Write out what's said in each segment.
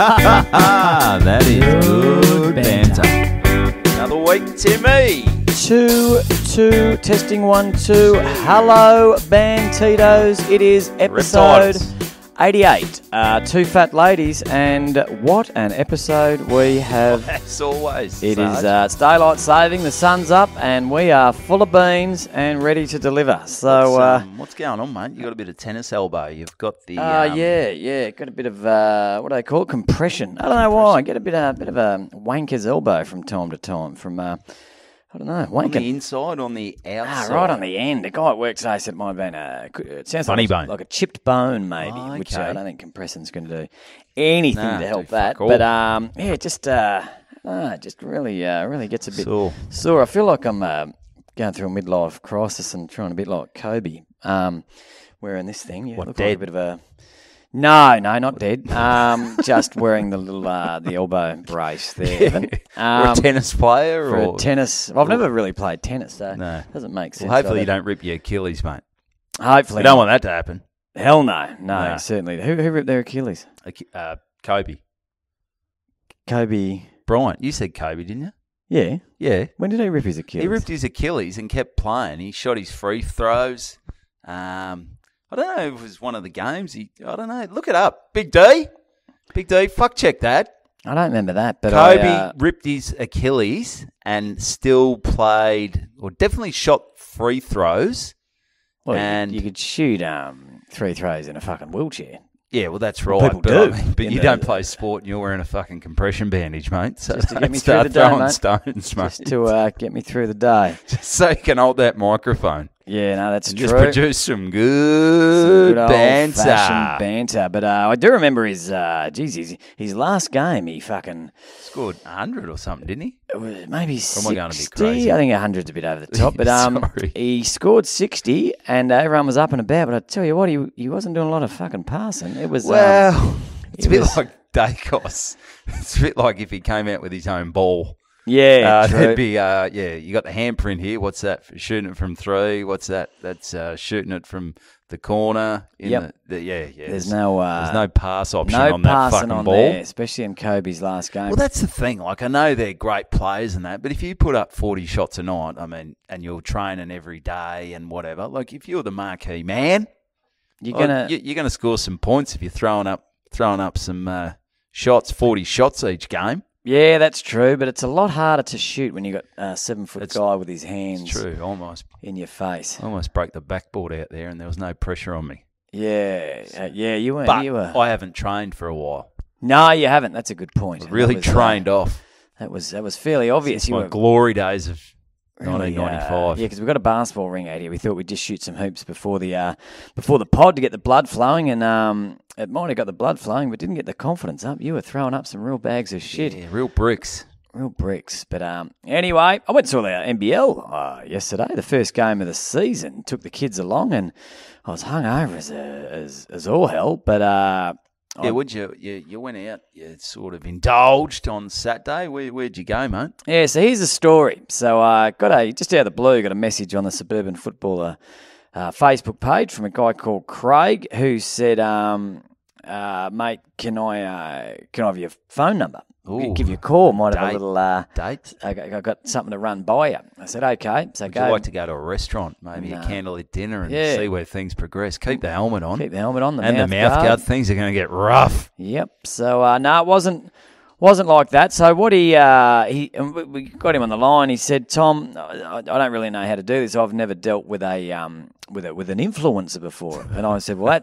That is good banter. Another week, Timmy. 2, testing 1, 2. Hello, Bantitos. It is episode 88. Two fat ladies, and what an episode we have. As always. It is it's daylight saving, the sun's up, and we are full of beans and ready to deliver. So, what's going on, mate? You got a bit of tennis elbow. You've got the yeah, got a bit of what do they call it? Compression. I don't know why. I get a bit of a wanker's elbow from time to time. From I don't know. On the inside, on the outside? Right on the end. The guy at work says it might have been it sounds funny like, bone. like a chipped bone, maybe, Oh, which okay. I don't think compressing's going to do anything to help that. all. But just really gets a bit Sore. I feel like I'm going through a midlife crisis and trying a bit like Kobe, wearing this thing. You look dead? like a bit of a... No, not dead. Just wearing the little the elbow brace there. Evan. For a tennis player? For or a tennis. I've never really played tennis, so No. it doesn't make sense. Well, hopefully you does it? don't rip your Achilles, mate. Hopefully We don't want that to happen. Hell no, No. certainly. Who ripped their Achilles? Kobe. Kobe. Bryant. You said Kobe, didn't you? Yeah. Yeah. When did he rip his Achilles? He ripped his Achilles and kept playing. He shot his free throws. I don't know if it was one of the games. I don't know. Look it up. Big D. Fuck check that. I don't remember that, but Kobe ripped his Achilles and still played, or definitely shot free throws. Well, and you could shoot 3 throws in a fucking wheelchair. Yeah, well, that's right. People but do. But you don't play sport and you're wearing a fucking compression bandage, mate. So Just to get me don't through the start day, throwing mate. stones, mate. Just to get me through the day. Just so you can hold that microphone. Yeah, no, that's And true. just produce some good banter. old-fashioned banter. But I do remember his last game. He fucking Scored 100 or something, didn't he? it was maybe 60. am I going a bit crazy? I think 100's a bit over the top. But Sorry. he scored 60, and everyone was up and about. But I tell you what, he wasn't doing a lot of fucking passing. It was it's a bit like Dacos. It's a bit like if he came out with his own ball. yeah, true. There'd be you got the handprint here. What's that? For shooting it from 3. What's that? That's shooting it from the corner. Yep. There's no pass option no on that passing fucking on ball. there, especially in Kobe's last game. Well, that's the thing. Like, I know they're great players and that, but if you put up 40 shots a night, I mean, and you're training every day and whatever, like if you're the marquee man, you're gonna score some points if you're throwing up some shots, 40 shots each game. Yeah, that's true, but it's a lot harder to shoot when you got a 7-foot guy with his hands It's true. Almost broke the backboard out there, and there was no pressure on me. Yeah, you weren't. But you were. I haven't trained for a while. No, you haven't. That's a good point. I've really trained off. That was fairly obvious. It's my glory days of Really, 1995. yeah, because we've got a basketball ring out here. We thought we'd just shoot some hoops before the pod to get the blood flowing, and it might have got the blood flowing, but didn't get the confidence up. You were throwing up some real bags of shit. Yeah, real bricks. Real bricks. But anyway, I went and saw the NBL yesterday, the first game of the season. Took the kids along, and I was hungover as all hell. But You went out, you sort of indulged on Saturday. Where'd you go, mate? yeah, so here's the story. So I just out of the blue, got a message on the Suburban Footballer Facebook page from a guy called Craig who said, mate, can I have your phone number? Ooh, give you a call. Might have a little date. I got something to run by you. I said, okay. So Would you like to go to a restaurant, maybe a candlelit dinner, and see where things progress? Keep the helmet on. Keep the helmet on. And the mouth guard. Things are going to get rough. Yep. So no, it wasn't like that. So what we got him on the line. He said, Tom, I don't really know how to do this. I've never dealt with with an influencer before. And I said, well,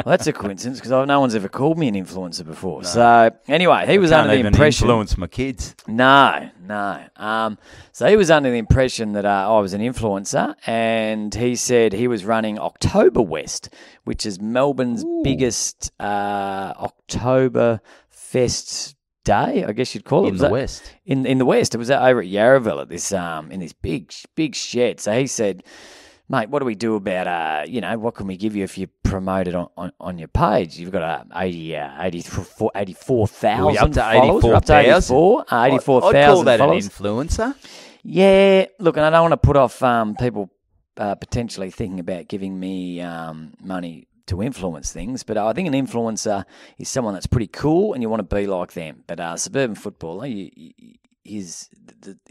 that's a coincidence because no one's ever called me an influencer before. No. So anyway, he was under the impression. Influence my kids. No. So he was under the impression that I was an influencer, and he said he was running Oktoberfest, which is Melbourne's biggest Oktoberfest day, I guess you'd call it. In the West. In the West. It was over at Yarraville at this in this big shed. So he said, mate, what do we do about, what can we give you if you promote it on your page? You've got 84,000 followers. Up to 84,000. 84,000 I'd call that followers. An influencer. Yeah, look, and I don't want to put off people potentially thinking about giving me money influence things. But I think an influencer is someone that's pretty cool and you want to be like them. But suburban footballer, he's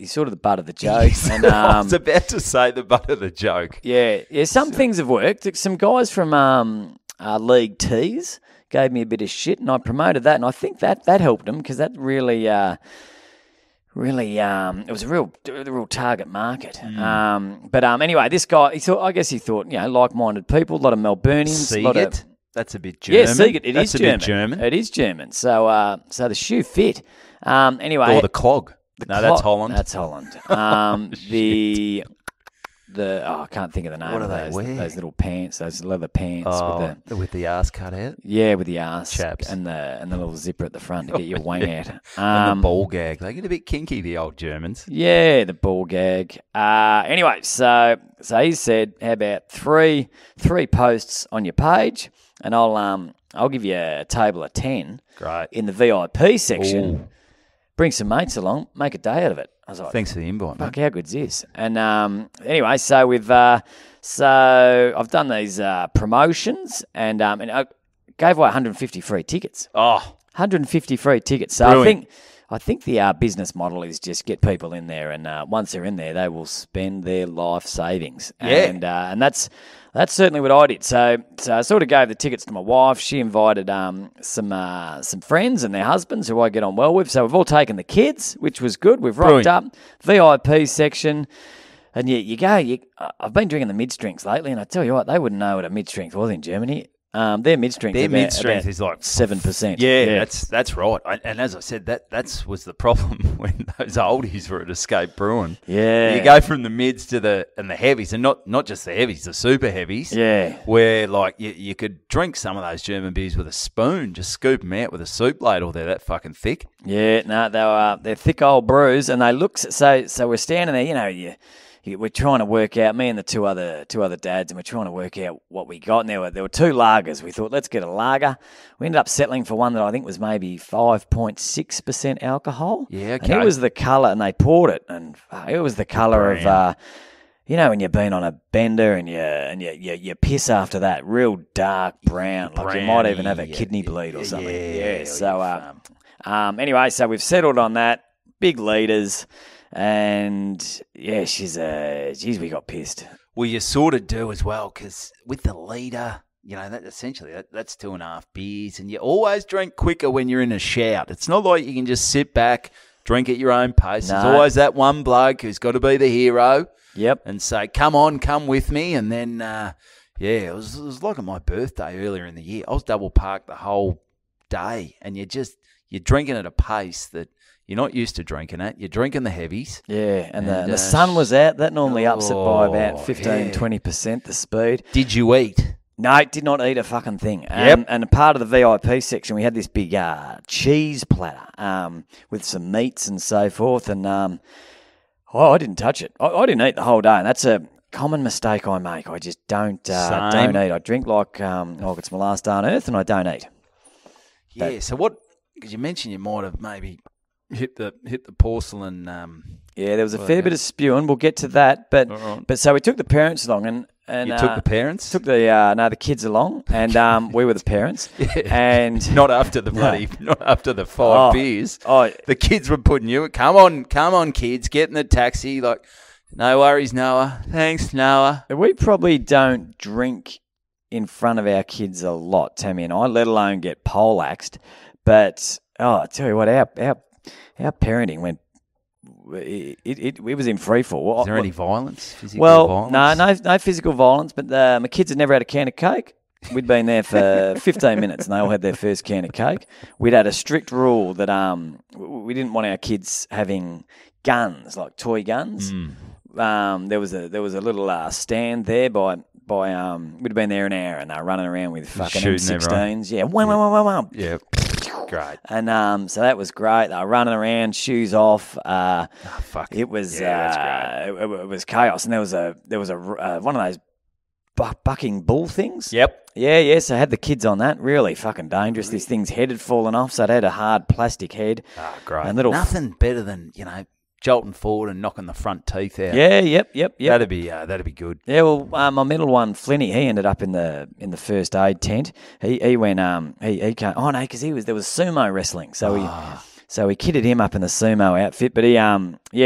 sort of the butt of the joke. And, I was about to say the butt of the joke. Yeah. Some things have worked. Some guys from League Tees gave me a bit of shit, and I promoted that, and I think that helped them because that really, it was a real target market. But anyway, this guy, he thought, like-minded people, a lot of Melburnians, Siegert. That's a bit German. Yeah, Siegert. That's a bit German. It is German. So the shoe fit. Anyway, or the clog. That's Holland. That's Holland. I can't think of the name What of do they those, wear? those little pants, those leather pants with the arse cut out. Yeah, with the arse Chaps. and the little zipper at the front to get your wang out. And the ball gag. They get a bit kinky, the old Germans. Yeah, the ball gag. Anyway, so he said, how about three posts on your page, and I'll give you a table of 10. Great. In the VIP section. Ooh. Bring some mates along, make a day out of it. I was like, thanks for the invite, fuck, mate. how good's this? And anyway, so I've done these promotions, and I gave away 150 free tickets. Oh, 150 free tickets. So brilliant. I think the business model is just get people in there, and once they're in there, they will spend their life savings. Yeah. And that's certainly what I did. So I sort of gave the tickets to my wife. She invited some friends and their husbands who I get on well with. So we've all taken the kids, which was good. We've rocked up, VIP section. And you go. I've been drinking the mid-strengths lately, and I tell you what, they wouldn't know what a mid-strength was in Germany. Their mid-strength is like 7%. Yeah, that's right. And as I said, that was the problem when those oldies were at Escape Brewing. Yeah. You go from the mids to the heavies, and not just the heavies, the super heavies. Yeah. Where like you could drink some of those German beers with a spoon, just scoop them out with a soup ladle. They're that fucking thick. Yeah, no, they're thick old brews, and they look so we're standing there, we're trying to work out, me and the two other dads, and we're trying to work out what we got. And there were two lagers. We thought, let's get a lager. We ended up settling for one that I think was maybe 5.6% alcohol. Yeah, okay. And it was the colour, and they poured it, and it was the colour of, when you've been on a bender and you piss after that, real dark brown. Like you might even have a kidney bleed or something. Yeah. So anyway, so we've settled on that. Big litres. And yeah, we got pissed. Well, you sort of do as well, because with the leader, that essentially that's 2.5 beers, and you always drink quicker when you're in a shout. It's not like you can just sit back, drink at your own pace. No. There's always that one bloke who's got to be the hero. Yep. And say, come on, come with me. And then, it was like on my birthday earlier in the year. I was double parked the whole day, and you're drinking at a pace that you're not used to drinking at. You're drinking the heavies. Yeah, and the sun was out. That normally ups it by about 15-20%, the speed. Did you eat? No, did not eat a fucking thing. And a part of the VIP section, we had this big cheese platter with some meats and so forth. And I didn't touch it. I didn't eat the whole day, and that's a common mistake I make. I just don't eat. I drink like it's my last day on earth, and I don't eat. Yeah. So what? Because you mentioned you might have maybe hit the porcelain. Yeah, there was a fair bit of spewing. We'll get to that, but so we took the parents along, and you took the parents. Took the kids along, and we were the parents. Yeah. And not after the not after the 5 beers. The kids were putting you. Come on, kids, get in the taxi. Like, no worries, Noah. Thanks, Noah. We probably don't drink in front of our kids a lot, Tammy and I, let alone get poleaxed. But I tell you what, our parenting went. It was in free fall. Was there any violence? Physical violence? No physical violence. But my kids had never had a can of Coke. We'd been there for 15 minutes, and they all had their first can of Coke. We'd had a strict rule that we didn't want our kids having guns, like toy guns. There was a little stand there by we'd have been there an hour, and they were running around with fucking M16s. Yeah, wow. Yeah. Great. And so that was great. They were running around, shoes off. Fuck. It was that's great. It was chaos, and there was a one of those bucking bull things. Yep. Yeah. So I had the kids on that. Really fucking dangerous. This thing's head had fallen off, so it had a hard plastic head. Great. And nothing better than jolting forward and knocking the front teeth out. Yeah, yep. That'd be good. Yeah, well, my middle one, Flinny, he ended up in the first aid tent. He went he came. Oh no, because there was sumo wrestling, so he kitted him up in the sumo outfit. But he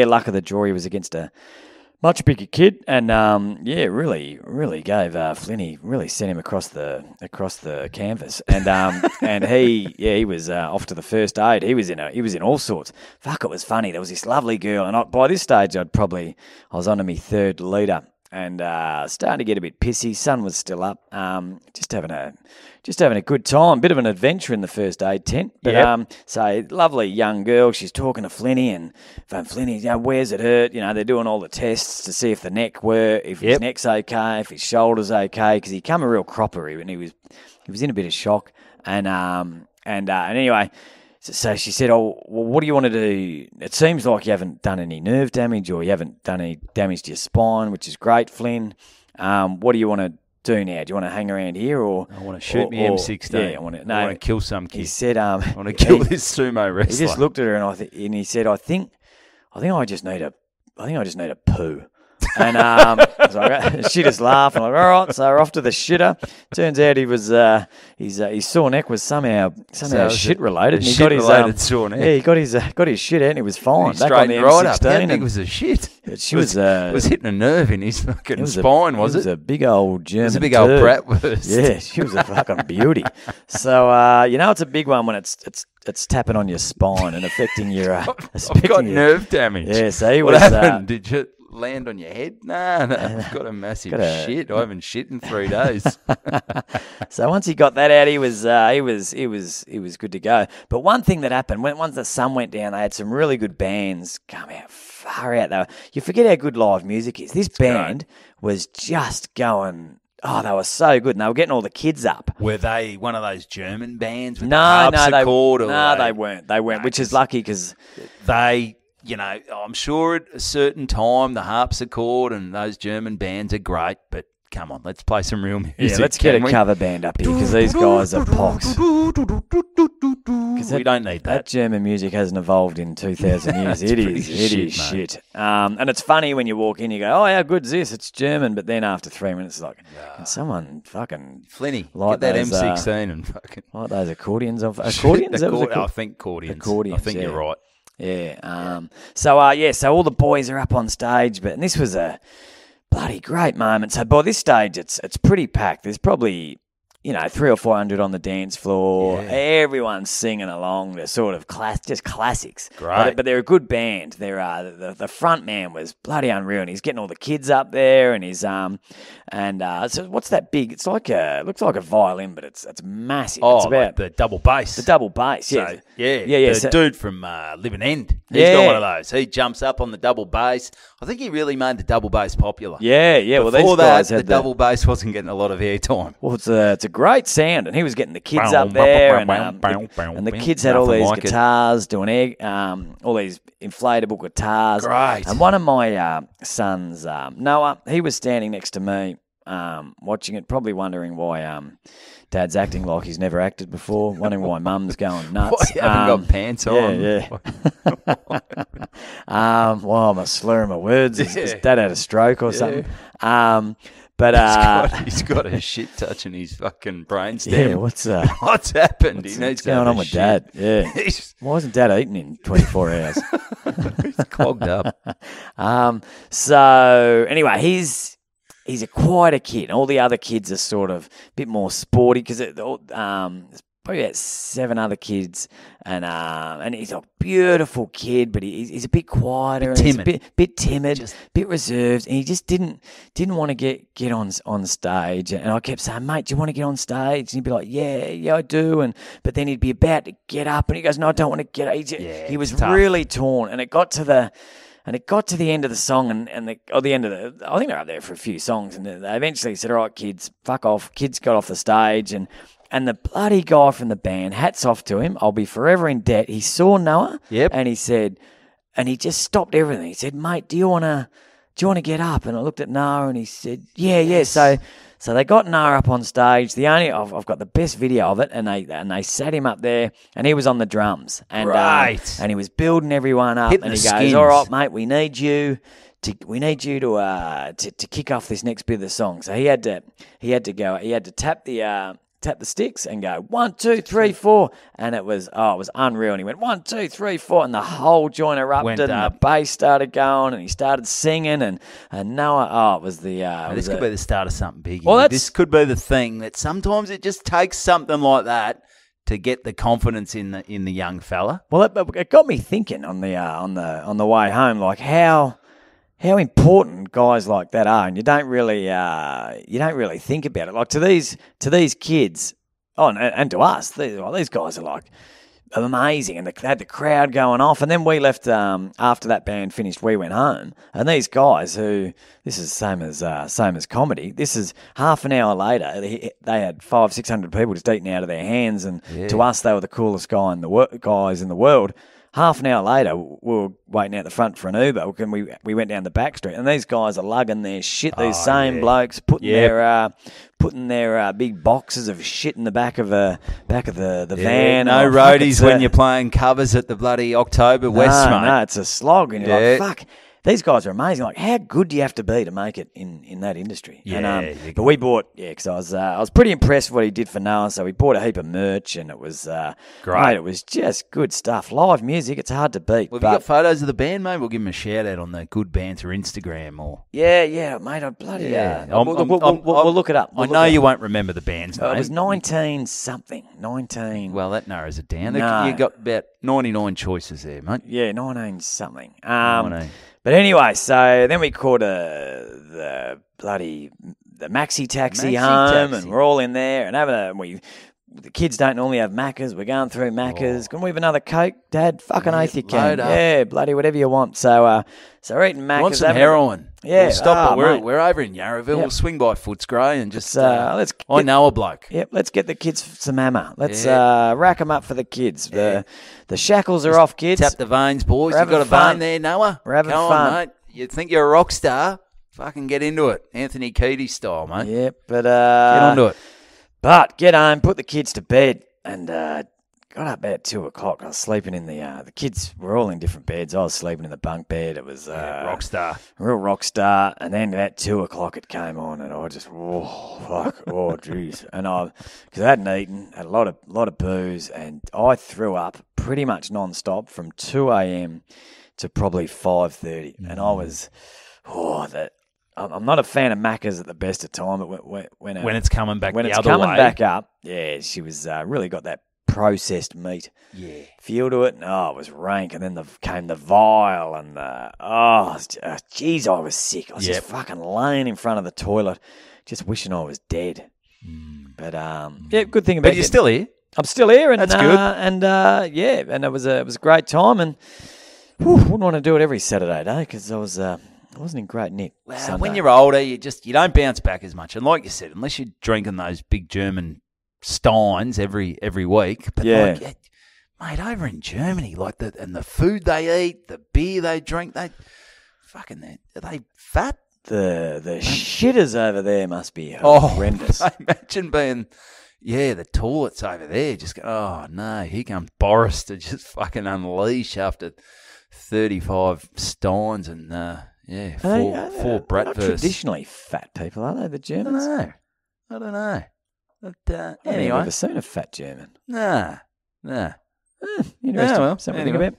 luck of the draw, he was against a much bigger kid, and really gave Flinny, really sent him across the canvas, and and he was off to the first aid. He was in all sorts. Fuck, it was funny. There was this lovely girl, and by this stage I was on to my third litre, and starting to get a bit pissy. Sun was still up. Just having a good time. Bit of an adventure in the first aid tent. But so lovely young girl. She's talking to Flinny, and Flinny, where's it hurt? They're doing all the tests to see if the neck if his neck's okay, if his shoulder's okay, because he come a real cropper, and he was in a bit of shock. And anyway, so she said, "Oh, well, what do you want to do? It seems like you haven't done any nerve damage, or you haven't done any damage to your spine, which is great, Flynn. What do you want to do now? Do you want to hang around here, or I want to shoot me M16? Yeah, I want to kill some kid. He said, I want to kill this sumo wrestler. He just looked at her, and he said, I think I just need a poo. And so she just laughed, and I'm like, all right, so we're off to the shitter. Turns out he was his sore neck was somehow shit related. He got his sore neck. Yeah, he got his shit out, and he was fine. He back on the right M16, up. How big was the shit? She was hitting a nerve in his fucking spine, was it? It was a big old German. It was a big old bratwurst. Yeah, she was a fucking beauty. So it's a big one when it's tapping on your spine and affecting your. I've got nerve damage. Yeah, so he what was. happened? Did you land on your head? No, I've got a massive shit. I haven't shit in 3 days. So once he got that out, he was good to go. But one thing that happened once the sun went down, they had some really good bands come out far out. You forget how good live music is. This band was just going. Oh, they were so good, and they were getting all the kids up. Were they one of those German bands with no, the harpsichord? They weren't. They weren't, which is lucky because they. I'm sure at a certain time the harpsichord and those German bands are great, but come on, let's play some real music. Yeah, let's get a cover band up here because these guys are pox. We don't need that. That German music hasn't evolved in 2,000 years. It is shit. And it's funny when you walk in, you go, "Oh, how good's this? It's German." But then after 3 minutes, it's like, can someone fucking Flinny, get that M16 and fucking like those accordions of accordions? I think accordions. I think you're right. Yeah. So all the boys are up on stage, and this was a bloody great moment. So by this stage, it's pretty packed. There's probably 300 or 400 on the dance floor. Yeah. Everyone's singing along. They're sort of just classics. Great. But they're a good band. They're the front man was bloody unreal, and he's getting all the kids up there, and he's so what's that big? It's like looks like a violin, but it's massive. Oh, it's about like the double bass. The double bass. Yeah. So, The dude from Living End. He's got one of those. He jumps up on the double bass. I think he really made the double bass popular. Yeah. Before well, these guys had the double bass wasn't getting a lot of airtime. Well, it's a great sound, and he was getting the kids up there, and the kids had all these guitars doing all these inflatable guitars. Great. And one of my sons, Noah, he was standing next to me watching it, probably wondering why Dad's acting like he's never acted before, wondering why Mum's going nuts. You haven't got pants on. Yeah. Well, I'm a slurring my words. His dad had a stroke or something. But he's got a shit touch in his fucking brainstem. Yeah, what's happened? What's going on with Dad? Yeah, why wasn't Dad eating in 24 hours? He's clogged up. So anyway, he's quite a kid. All the other kids are sort of a bit more sporty because there's probably about 7 other kids, and he's a beautiful kid, but he's a bit quieter, and he's a bit timid, a bit reserved, and he just didn't want to get on stage. And I kept saying, "Mate, do you want to get on stage?" And he'd be like, "Yeah, I do." But then he'd be about to get up, and he goes, "No, I don't want to get up." He was really torn, and it got to the end of the song, I think they were up there for a few songs, and they eventually said, "All right, kids, fuck off." Kids got off the stage, and the bloody guy from the band, hats off to him, I'll be forever in debt. He saw Noah, and he said, and he just stopped everything. He said, "Mate, do you want to get up?" And I looked at Noah, and he said, "Yeah." So So they got Nah up on stage. I've got the best video of it, and they sat him up there, and he was on the drums, and and he was building everyone up, Hitting and he the goes, skins. "All right, mate, we need you to kick off this next bit of the song." So he had to tap the sticks and go 1, 2, 3, 4, and it was unreal. And he went 1, 2, 3, 4, and the whole joint erupted, and the bass started going, and he started singing, and Noah. It was the. This could be the start of something big. Well, this could be the thing that sometimes it just takes something like that to get the confidence in the young fella. Well, it got me thinking on the way home, like how important guys like that are, and you don't really think about it. Like to these kids, and to us, these guys are like amazing, and they had the crowd going off. And then we left after that band finished. We went home, and these guys who this is same as comedy. This is half an hour later. They had 500-600 people just eating out of their hands, and to us, they were the coolest guys in the world. Half an hour later, we were waiting out the front for an Uber, and we went down the back street, and these guys are lugging their shit. These same blokes putting their big boxes of shit in the back of the van. No roadies when you're playing covers at the bloody October West, mate. No, it's a slog, and you're like, fuck. These guys are amazing. Like, how good do you have to be to make it in that industry? Yeah, but we bought, because I was pretty impressed with what he did for Noah. So we bought a heap of merch, and it was great. Mate, it was just good stuff. Live music, it's hard to beat. Well, have you got photos of the band, mate? We'll give them a shout out on the Good Banter Instagram, or mate. I bloody we'll look it up. I know you won't remember the band's name. It was 19. Well, that narrows it down. No. You got about 99 choices there, mate. Yeah, 19 something. 19. But anyway, so then we caught the maxi taxi home, and we're all in there and the kids don't normally have Maccas. We're going through Maccas. Can we have another Coke, Dad? Fucking oath you can. Yeah, bloody whatever you want. So we're eating Maccas. Want some heroin? Yeah. We'll stop it. We're over in Yarraville. Yep. We'll swing by Footscray and just. I know a bloke. Yep. Let's get the kids some hammer. Let's rack them up for the kids. The shackles are off, kids. Tap the veins, boys. You've got a vein there, Noah. We're having fun, fun, mate. You think you're a rock star? Fucking get into it, Anthony Kiedis style, mate. Yep. But get onto it. But get home, put the kids to bed, and got up about 2 o'clock. I was sleeping in the kids were all in different beds. I was sleeping in the bunk bed. It was rock star, real rock star. And then about 2 o'clock it came on, and I just jeez. And because I hadn't eaten, had a lot of booze, and I threw up pretty much non-stop from 2 a.m. to probably 5:30, and I was I'm not a fan of Macca's at the best of time, but when it's coming back when the it's other coming way. back up, she was really got that processed meat feel to it, and it was rank. And then came the vile, and geez, I was sick. I was just fucking laying in front of the toilet, just wishing I was dead. But good thing about it. But you're still here. I'm still here, and that's good. And it was a great time, and wouldn't want to do it every Saturday day because I wasn't in great nick. Well, when you're older, you don't bounce back as much. And like you said, unless you're drinking those big German steins every week. But mate, over in Germany, and the food they eat, the beer they drink, are they fat? The shitters over there must be horrendous. Imagine being, the toilets over there just go, oh no, here comes Boris to just fucking unleash after 35 steins and four bratwursts. Not traditionally fat people, are they, the Germans? I don't know. But anyway, I've never seen a fat German. Nah. Interesting. Something to think about.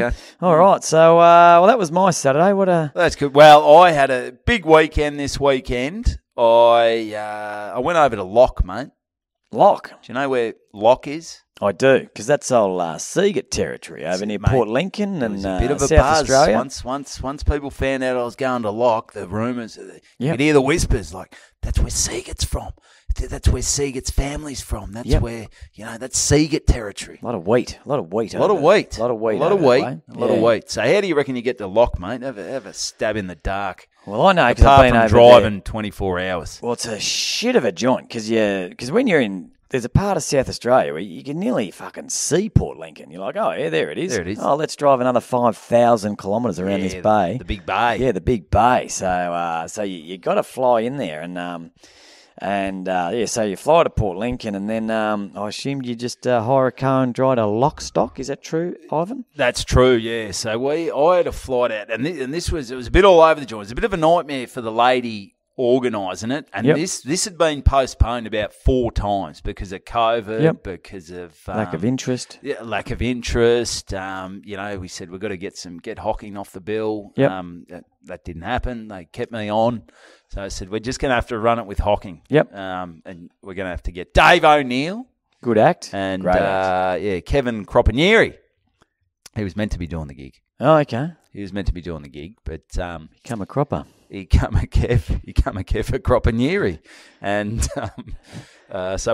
Okay. All right. So, that was my Saturday. That's good. Well, I had a big weekend this weekend. I went over to Lock, mate. Lock. Do you know where Lock is? I do, because that's all Siegert territory over near Port Lincoln and a bit of a South buzz. Australia. Once people found out I was going to Lock, the rumours, you could hear the whispers like, that's where Siegert's from. That's where Siegert's family's from. That's where, that's Siegert territory. A lot of wheat. A lot of wheat. So how do you reckon you get to Lock, mate? Have a stab in the dark. Well, I know, because I've been over driving there. 24 hours. Well, it's a shit of a joint, because when you're in, there's a part of South Australia where you can nearly fucking see Port Lincoln. You're like, oh, yeah, there it is. There it is. Oh, let's drive another 5,000 kilometres around this bay. The big bay. Yeah, the big bay. So you got to fly in there. And And, so you fly to Port Lincoln, and then I assumed you just hire a car and drive to Lockstock. Is that true, Ivan? That's true, yeah. So I had a flight out, and this was a bit all over the joint. It was a bit of a nightmare for the lady organising it, and this had been postponed about 4 times because of COVID, because of lack of interest. Yeah, lack of interest. We said we've got to get Hocking off the bill. That didn't happen. They kept me on, so I said we're just going to have to run it with Hocking. And we're going to have to get Dave O'Neill, good act, and great act. Kevin Cropanieri. He was meant to be doing the gig. Oh, okay. He was meant to be doing the gig, but become a cropper. He come a Kev at Cropanieri. And so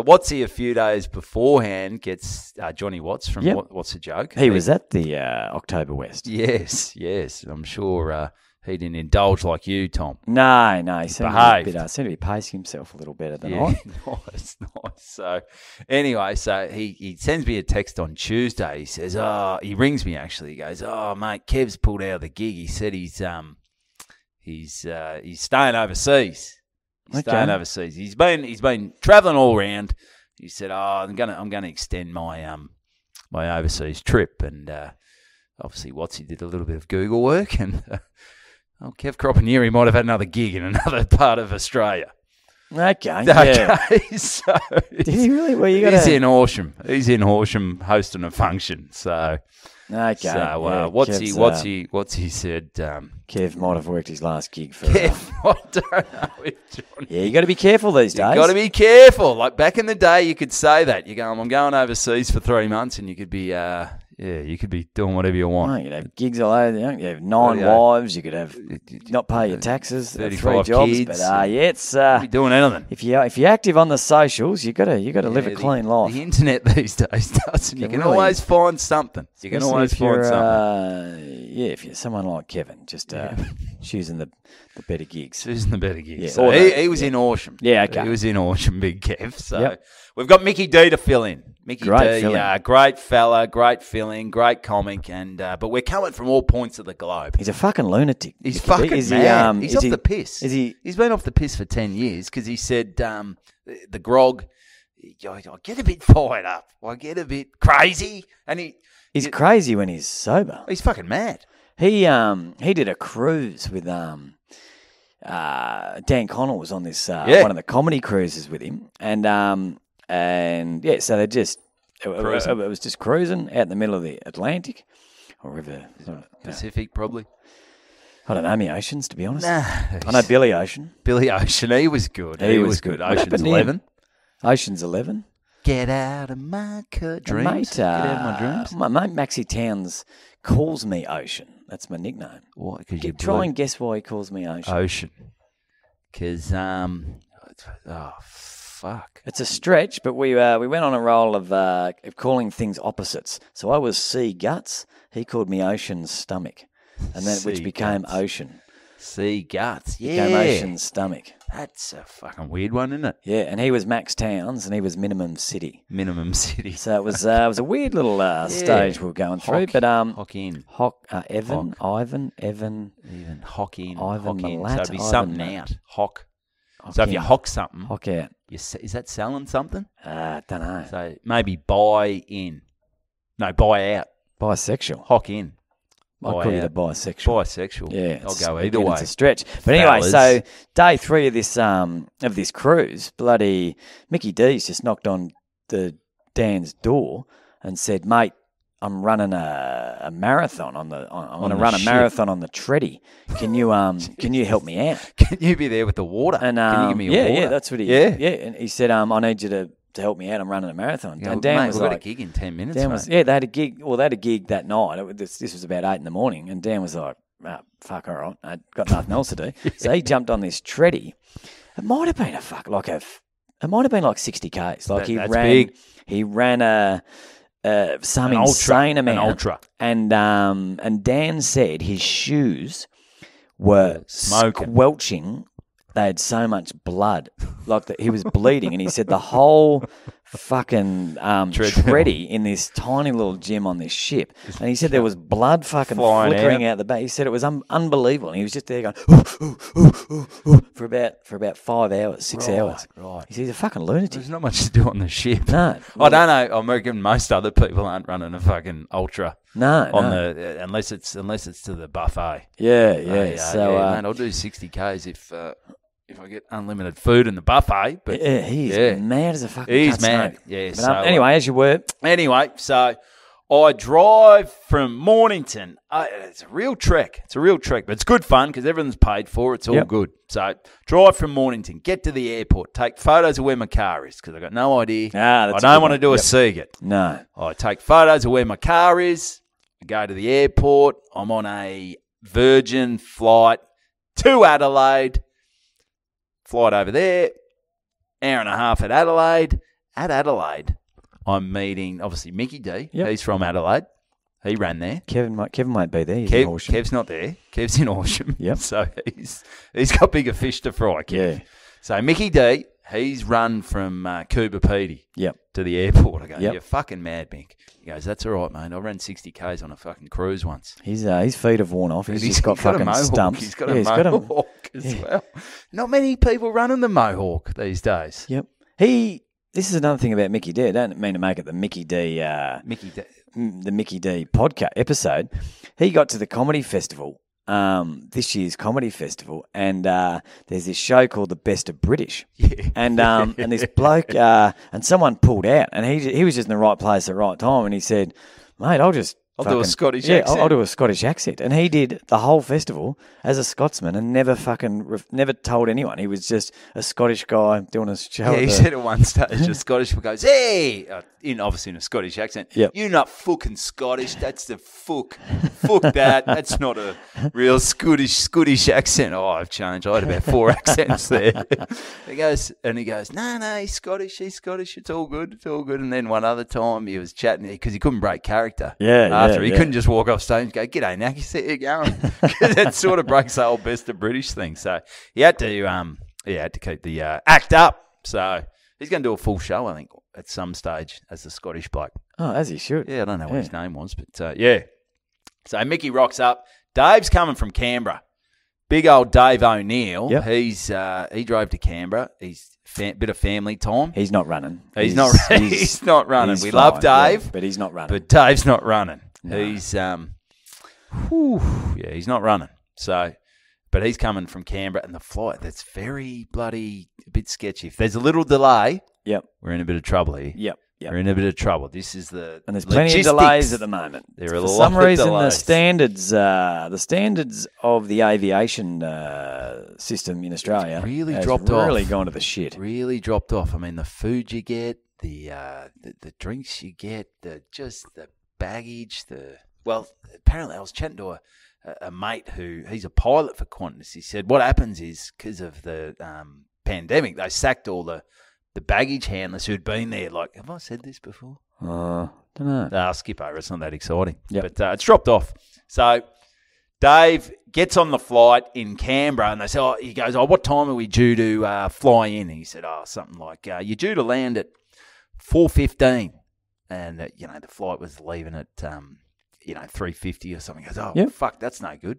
Watsy a few days beforehand gets Johnny Watts from What's a Joke. He was at the October West. Yes. I'm sure he didn't indulge like you, Tom. No, he seemed to be pacing himself a little better than I. Nice. So anyway, he sends me a text on Tuesday. He says, he rings me actually. He goes, mate, Kev's pulled out of the gig. He said he's staying overseas. Staying overseas. He's been travelling all around. He said, I'm gonna extend my my overseas trip, and obviously Watsy did a little bit of Google work, and Kev Cropanieri might have had another gig in another part of Australia. Okay. So did he really? Well, he's in Horsham. He's in Horsham hosting a function. So. Okay. So what's he said? Kev might have worked his last gig for. Kev, I don't know if Johnny. Yeah, you got to be careful these days. You got to be careful. Like back in the day, you could say that you go, I'm going overseas for 3 months, and you could be, you could be doing whatever you want. No, you'd have gigs all over. You have 9 wives. You could have not pay your taxes. 35 3 jobs. kids. But it's be doing anything. If you're active on the socials, you got to live a clean life. The internet these days does, and you can always find something. You can always find something. If you're someone like Kevin, just choosing the better gigs. Choosing the better gigs. Yeah, so he was in Horsham. Yeah, okay. He was in Horsham, Big Kev. So we've got Mickey D to fill in. Mickey D, great fella, great filling, great comic, and but we're coming from all points of the globe. He's a fucking lunatic. He's fucking mad. He's off the piss. He's been off the piss for 10 years because he said the grog. I get a bit fired up. I get a bit crazy, and he's crazy when he's sober. He's fucking mad. He did a cruise with Dan Connell was on this one of the comedy cruises with him, so they just it was just cruising out in the middle of the Atlantic or river Pacific probably. I don't know, me Oceans, to be honest. Nah, I know Billy Ocean. Billy Ocean, he was good. He was good. Ocean's 11. Ocean's 11. Get out of my dreams. Get out of my dreams. My mate Maxie Towns calls me Ocean. That's my nickname. Why? Try and guess why he calls me Ocean. Ocean. Because, fuck. It's a stretch, but we went on a roll of calling things opposites. So I was Sea Guts. He called me Ocean's Stomach, and then which became Ocean. Sea Guts, Became Ocean's Stomach. That's a fucking weird one, isn't it? Yeah, and he was Max Towns, and he was Minimum City. Minimum City. So it was a weird little stage we were going through. But Hocking. Ivan, Even Ivan Hocking. Malat, so it'd be something out. Hock. Hocking. So if you hock something. Hock out. Is that selling something? Don't know. So maybe buy in. No, buy out. Bisexual. Hock in. I'd call you the bisexual. Bisexual. Yeah, I'll go either way. It's a stretch. But anyway, so day 3 of this cruise, bloody Mickey D's just knocked on Dan's door and said, "Mate, I'm running a marathon I'm going to run a marathon on the Treddy. Can you help me out? Can you be there with the water? And can you give me water? Yeah, that's what he. Yeah, and he said, I need you to help me out. I'm running a marathon." And Dan was we've like, got a gig in 10 minutes. Dan was, they had a gig. Well, they had a gig that night. This was about 8 a.m, and Dan was like, "Fuck, all right, I got nothing else to do." So he jumped on this Treddy. It might have been it might have been like 60 k's. Like that's big. He ran some insane amount. An ultra. And Dan said his shoes were squelching. They had so much blood, like that he was bleeding, and he said the whole fucking tready in this tiny little gym on this ship. And he said there was blood fucking flickering out the back. He said it was unbelievable. And he was just there going, for about 5 hours, 6 hours. Right. He said, he's a fucking lunatic. There's not much to do on the ship. No. I don't know. I reckon most other people aren't running a fucking ultra. No. Unless it's to the buffet. Yeah. So, man, I'll do 60 Ks if I get unlimited food in the buffet. But yeah, he's mad as a fucking He's cut mad. snake. Yeah. But, So anyway, as you were. Anyway, so I drive from Mornington. It's a real trek. But it's good fun because everything's paid for. It's all good. So drive from Mornington, get to the airport, take photos of where my car is because I got no idea. I don't want to do a Siegert. No. I take photos of where my car is. I go to the airport. I'm on a Virgin flight to Adelaide. Flight over there. Hour and a half at Adelaide. At Adelaide, I'm meeting, obviously, Mickey D. Yep. He's from Adelaide. He ran there. Kevin might be there. He's in Horsham. Kev's not there. Kev's in Horsham. Yep. So he's got bigger fish to fry, Kev. Yeah. So Mickey D, he's run from Coober Pedy to the airport. I go, you're fucking mad, Mick. He goes, that's all right, mate. I ran 60 Ks on a fucking cruise once. His feet have worn off. He's just got fucking stumps. He's got a mohawk as well. Not many people running the mohawk these days. Yep. This is another thing about Mickey D. I don't mean to make it the Mickey D. The Mickey D podcast episode. He got to the comedy festival, this year's comedy festival, and there's this show called The Best of British. Yeah. And this bloke and someone pulled out, and he was just in the right place at the right time, and he said, "Mate, I'll do a Scottish accent. I'll do a Scottish accent." And he did the whole festival as a Scotsman and never told anyone. He was just a Scottish guy doing a show. Yeah, he said at one stage, a Scottish guy goes, "Hey!" Obviously in a Scottish accent. Yep. "You're not fucking Scottish. That's the fuck. Fuck that. That's not a real Scottish accent." Oh, I've changed. I had about 4 accents there. He goes, "No, he's Scottish. It's all good. And then one other time he was chatting because he couldn't break character. He couldn't just walk off stage and go, "G'day, Nack, you see you going?" Because that sort of breaks the whole Best of British thing. So he had to keep the act up. So he's going to do a full show, I think, at some stage as the Scottish bloke. Oh, as he should. Yeah, I don't know what his name was, but yeah. So Mickey rocks up. Dave's coming from Canberra. Big old Dave O'Neill. Yep. He drove to Canberra. He's bit of family time. He's not running. He's not running. We love Dave, but he's not running. But Dave's not running. No. He's he's not running. So, but he's coming from Canberra, and the flight that's very bloody a bit sketchy. If there's a little delay, we're in a bit of trouble here. Yep. We're in a bit of trouble. This is the and there's plenty of delays at the moment. There are for some reason the standards of the aviation system in Australia really has dropped off. Really gone to the shit. Really dropped off. I mean, the food you get, the drinks you get, the baggage. Apparently I was chatting to a mate he's a pilot for Qantas. He said what happens is because of the pandemic, they sacked all the baggage handlers who'd been there. Like, have I said this before? Don't know. I'll skip over. It's not that exciting. Yep. But it's dropped off. So Dave gets on the flight in Canberra, and they say, he goes, what time are we due to fly in? And he said, something like, you're due to land at 4:15. And, the flight was leaving at, 3:50 or something. He goes, fuck, that's no good.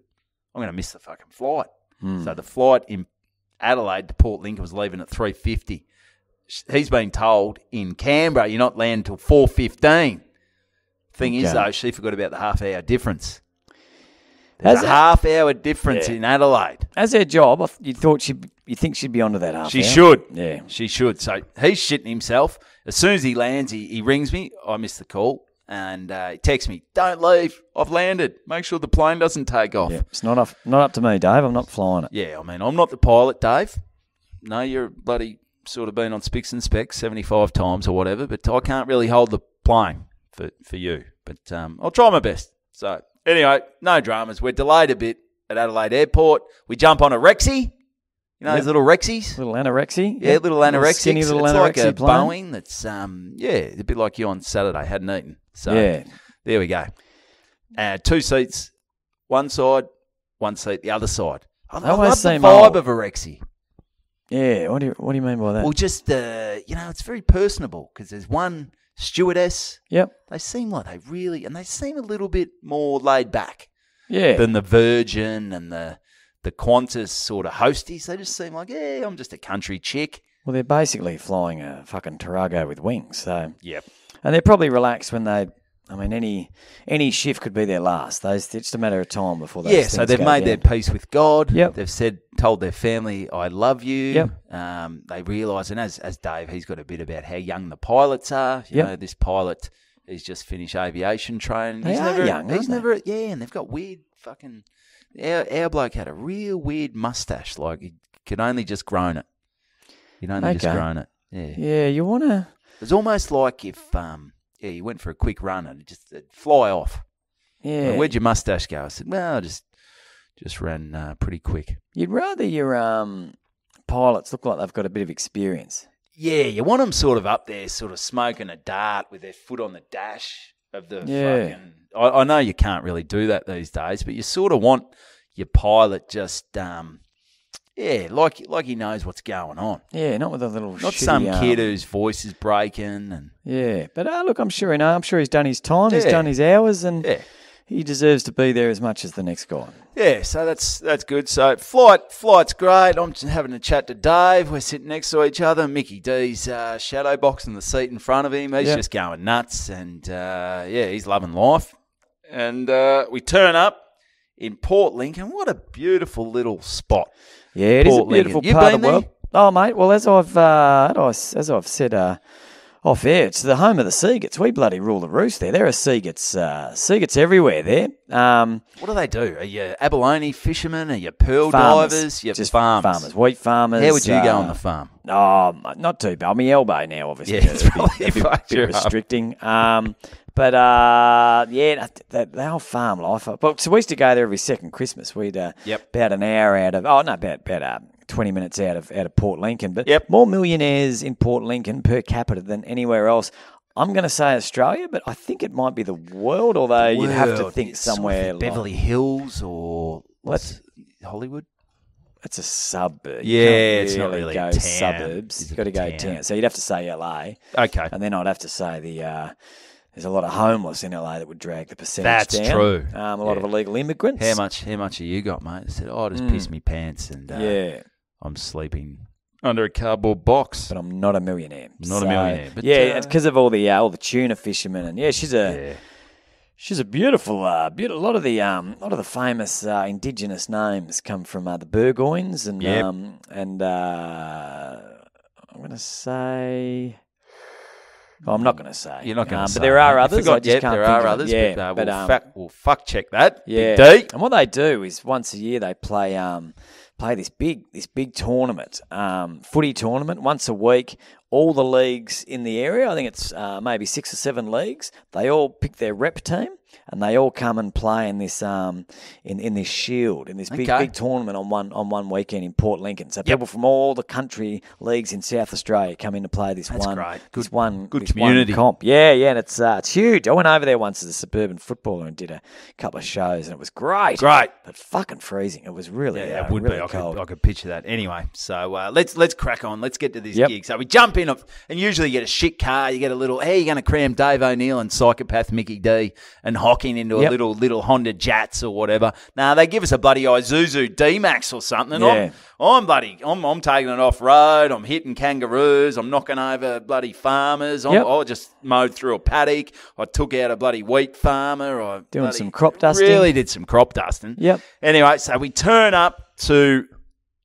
I'm going to miss the fucking flight. So the flight in Adelaide to Port Lincoln was leaving at 3:50. He's been told in Canberra you're not landing till 4:15. Thing is, though, she forgot about the half-hour difference. There's a half-hour difference in Adelaide. As her job, you think she'd be onto that half hour? She should. Yeah. She should. So he's shitting himself. As soon as he lands, he rings me. I missed the call. And he texts me, "Don't leave. I've landed. Make sure the plane doesn't take off." Yeah. It's not up to me, Dave. I'm not flying it. Yeah, I mean, I'm not the pilot, Dave. No, you're bloody sort of been on Spics and Specs 75 times or whatever, but I can't really hold the plane for you. But I'll try my best. So anyway, no dramas. We're delayed a bit at Adelaide Airport. We jump on a Rexy. You know those little Rexies? Little anorexy? Yeah, little anorexics. Skinny little it's anorexy like a plane. Boeing that's, a bit like you on Saturday, hadn't eaten. So there we go. 2 seats, one side, one seat, the other side. I love the vibe of a Rexy. Yeah, what do you mean by that? Well, just, it's very personable because there's one stewardess. Yep. They seem like they seem a little bit more laid back Yeah. than the Virgin and the Qantas sort of hosties. They just seem like, I'm just a country chick. Well, they're basically flying a fucking Tarago with wings, so. Yep. And they're probably relaxed when any shift could be their last. It's just a matter of time before those things so they've go made their down. peace with God. Yep. They've told their family, I love you. Yep. They realise, and as Dave, he's got a bit about how young the pilots are. You know, this pilot, he's just finished aviation training. They are young, aren't they? And they've got weird fucking... Our bloke had a real weird mustache, like he could only just grown it. He'd only just grown it. Yeah. Yeah, you want to... It's almost like if... you went for a quick run and it'd fly off. Yeah. Where'd your mustache go? I said, well, I just ran pretty quick. You'd rather your pilots look like they've got a bit of experience. Yeah, you want them sort of up there, sort of smoking a dart with their foot on the dash of the fucking... I know you can't really do that these days, but you sort of want your pilot just... like he knows what's going on. Yeah, not with a little Not shitty, some kid whose voice is breaking and... Yeah, but look, I'm sure he's done his time, he's done his hours, and he deserves to be there as much as the next guy. Yeah, so that's good. So flight's great. I'm just having a chat to Dave. We're sitting next to each other. Mickey D's shadow boxing the seat in front of him. He's just going nuts, and he's loving life. And we turn up in Port Lincoln. What a beautiful little spot. Yeah, it is a beautiful part of the world. Oh, mate. Well, as I've said off air, it's the home of the Siegerts. We bloody rule the roost there. There are Siegerts everywhere there. What do they do? Are you abalone fishermen? Are you pearl divers? You're just farmers. Wheat farmers. How would you go on the farm? Oh, not too bad. I'm my elbow now, obviously. Yeah, it's probably a bit restricting. But the whole farm life. But so we used to go there every second Christmas. We'd about an hour out of about 20 minutes out of Port Lincoln. But more millionaires in Port Lincoln per capita than anywhere else. I'm going to say Australia, but I think it might be the world. Although you'd have to think somewhere like Beverly Hills or Hollywood. It's a suburb. Yeah, it's not really go a town. Suburbs. You've got to go town. So you'd have to say LA. Okay. And then I'd have to say there's a lot of homeless in LA that would drag the percentage down. That's true. A lot of illegal immigrants. How much have you got, mate? I said, I just pissed me pants and I'm sleeping under a cardboard box. But I'm not a millionaire. Not a millionaire. But, it's because of all the tuna fishermen. And she's a beautiful, beautiful. A lot of the famous indigenous names come from the Burgoynes and I'm going to say. Well, I'm not going to say. You're not going to say. But there are others. I just can't there think are of others. Yeah, we'll fact check that. Yeah. Big D. And what they do is once a year they play this big tournament, footy tournament once a week. All the leagues in the area, I think it's maybe 6 or 7 leagues. They all pick their rep team, and they all come and play in this in this shield, in this big tournament on one weekend in Port Lincoln. So people from all the country leagues in South Australia come in to play this That's one. Great. This one community comp. Yeah, and it's huge. I went over there once as a suburban footballer and did a couple of shows, and it was great. Great, but fucking freezing. It was really it would really be. cold. I could picture that. Anyway, so let's crack on. Let's get to this gig. So we jump in, and usually you get a shit car. You get a little. Hey, you're going to cram Dave O'Neill and psychopath Mickey D and Hocking into a little Honda Jats or whatever. Nah, they give us a bloody Isuzu D-Max or something. Yeah. I'm taking it off road. I'm hitting kangaroos. I'm knocking over bloody farmers. I just mowed through a paddock. I took out a bloody wheat farmer. Doing some crop dusting. Really did some crop dusting. Yep. Anyway, so we turn up to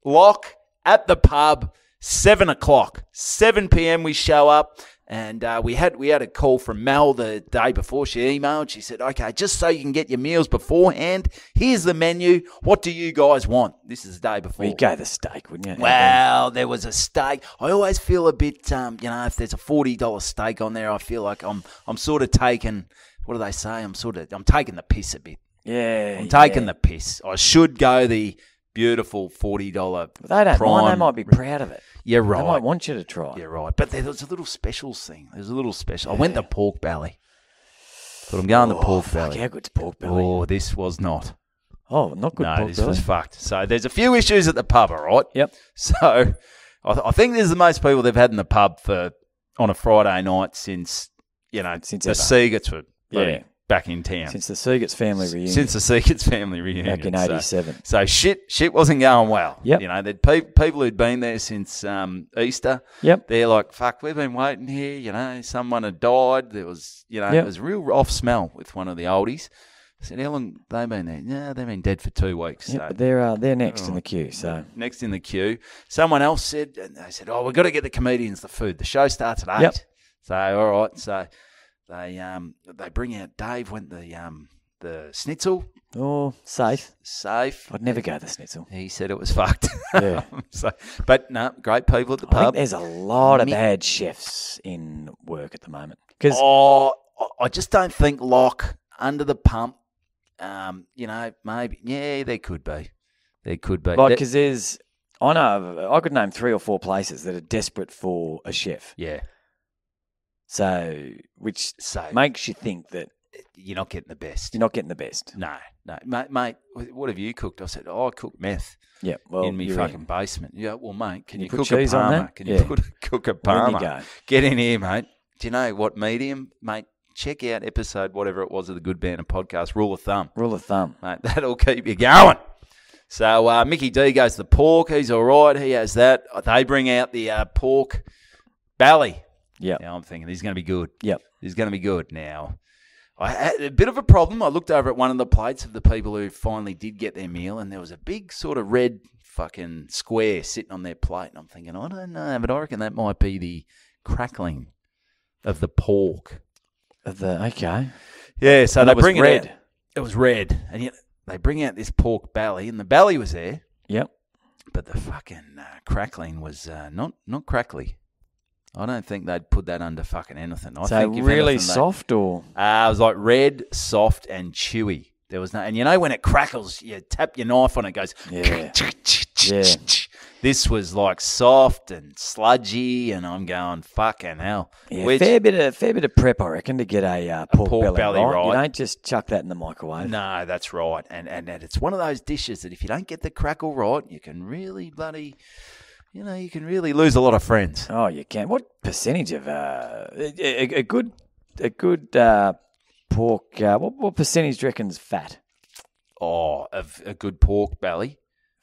Lock at the pub, 7 o'clock. 7 p.m. we show up. And we had a call from Mel the day before. She emailed. She said, okay, just so you can get your meals beforehand, here's the menu. What do you guys want? This is the day before. Well, you'd go the steak, wouldn't you? Well, there was a steak. I always feel a bit, if there's a $40 steak on there, I feel like I'm sort of taking, what do they say? I'm taking the piss a bit. Yeah. I'm taking the piss. I should go the beautiful $40 They don't prime. mind. They might be proud of it. You're right. They might want you to try. You're right. But there was a little specials thing. There's a little special. I went to pork belly. But I'm going to pork belly. How good's pork belly? Oh, this was not. Oh, not good pork belly. No, this was fucked. So there's a few issues at the pub, all right? Yep. So I think this is the most people they've had in the pub on a Friday night since the Siegerts were back in town. Since the Siegert's family reunion. Back in 87. So shit wasn't going well. Yep. You know, there'd people who'd been there since Easter. Yep. They're like, fuck, we've been waiting here. You know, someone had died. There was, it was a real off smell with one of the oldies. I said, how long have they been there? Yeah, they've been dead for 2 weeks. Yep, so. but they're next in the queue. So next in the queue. Someone else said, and they said, we've got to get the comedians the food. The show starts at 8. Yep. So, all right. So they bring out Dave went the schnitzel. Oh, safe. Safe. I'd never go to the schnitzel. He said it was fucked. Yeah. But no, great people at the I pub. think there's a lot of bad chefs in work at the moment. I just don't think Locke under the pump. Maybe. Yeah, there could be. Because I could name 3 or 4 places that are desperate for a chef. Yeah. So, which makes you think that you're not getting the best. No. No. Mate, what have you cooked? I said, I cooked meth. Yeah, well, in my fucking basement. Yeah, well, mate, can you put cook cheese a on parma? that? Can you cook a parma? Go. Get in here, mate. Do you know what medium, mate? Check out episode whatever it was of the Good Banter podcast. Rule of thumb, mate. That'll keep you going. So Mickey D goes to the pork. He's all right. He has that. They bring out the pork belly. Yeah. Now I'm thinking he's going to be good. Yep. He's going to be good. Now, I had a bit of a problem. I looked over at one of the plates of the people who finally did get their meal, and there was a big sort of red fucking square sitting on their plate. And I'm thinking, I don't know, but I reckon that might be the crackling of the pork. Okay. Yeah, so they bring red. it out. It was red. And yet they bring out this pork belly, and the belly was there. Yep. But the fucking crackling was not crackly. I don't think they'd put that under fucking anything. I think if really anything, soft or? It was like red, soft, and chewy. There was no, and you know when it crackles, you tap your knife on it, it goes. Yeah. This was like soft and sludgy, and I'm going fucking hell. Yeah, fair bit of prep, I reckon, to get a pork belly right. You don't just chuck that in the microwave. No, that's right, and it's one of those dishes that if you don't get the crackle right, you can really you can really lose a lot of friends. Oh, you can. What percentage of a good pork? What percentage do you reckon's fat? Oh, of a good pork belly.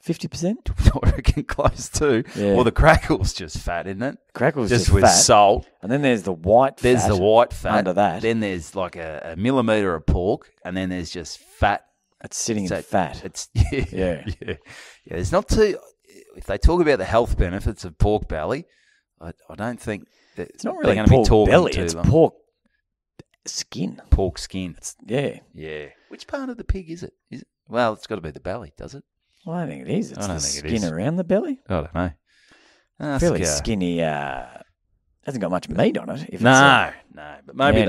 50%? I reckon close to. Yeah. Well, the crackle's just fat, isn't it? Crackle's just just with fat. Salt. And then there's the white fat. There's the white fat. Under that. Then there's like a millimetre of pork, and then there's just fat. It's sitting in fat. It's Yeah. There's not too. If they talk about the health benefits of pork belly, I don't think that it's not really they're going to be talking belly. to It's them. pork skin. Pork skin. Yeah. Which part of the pig is it? Well, it's got to be the belly, does it? Well, I don't think it is. It's I don't the think it skin is. around the belly. I don't know. Fairly skinny. Hasn't got much meat on it. No. But maybe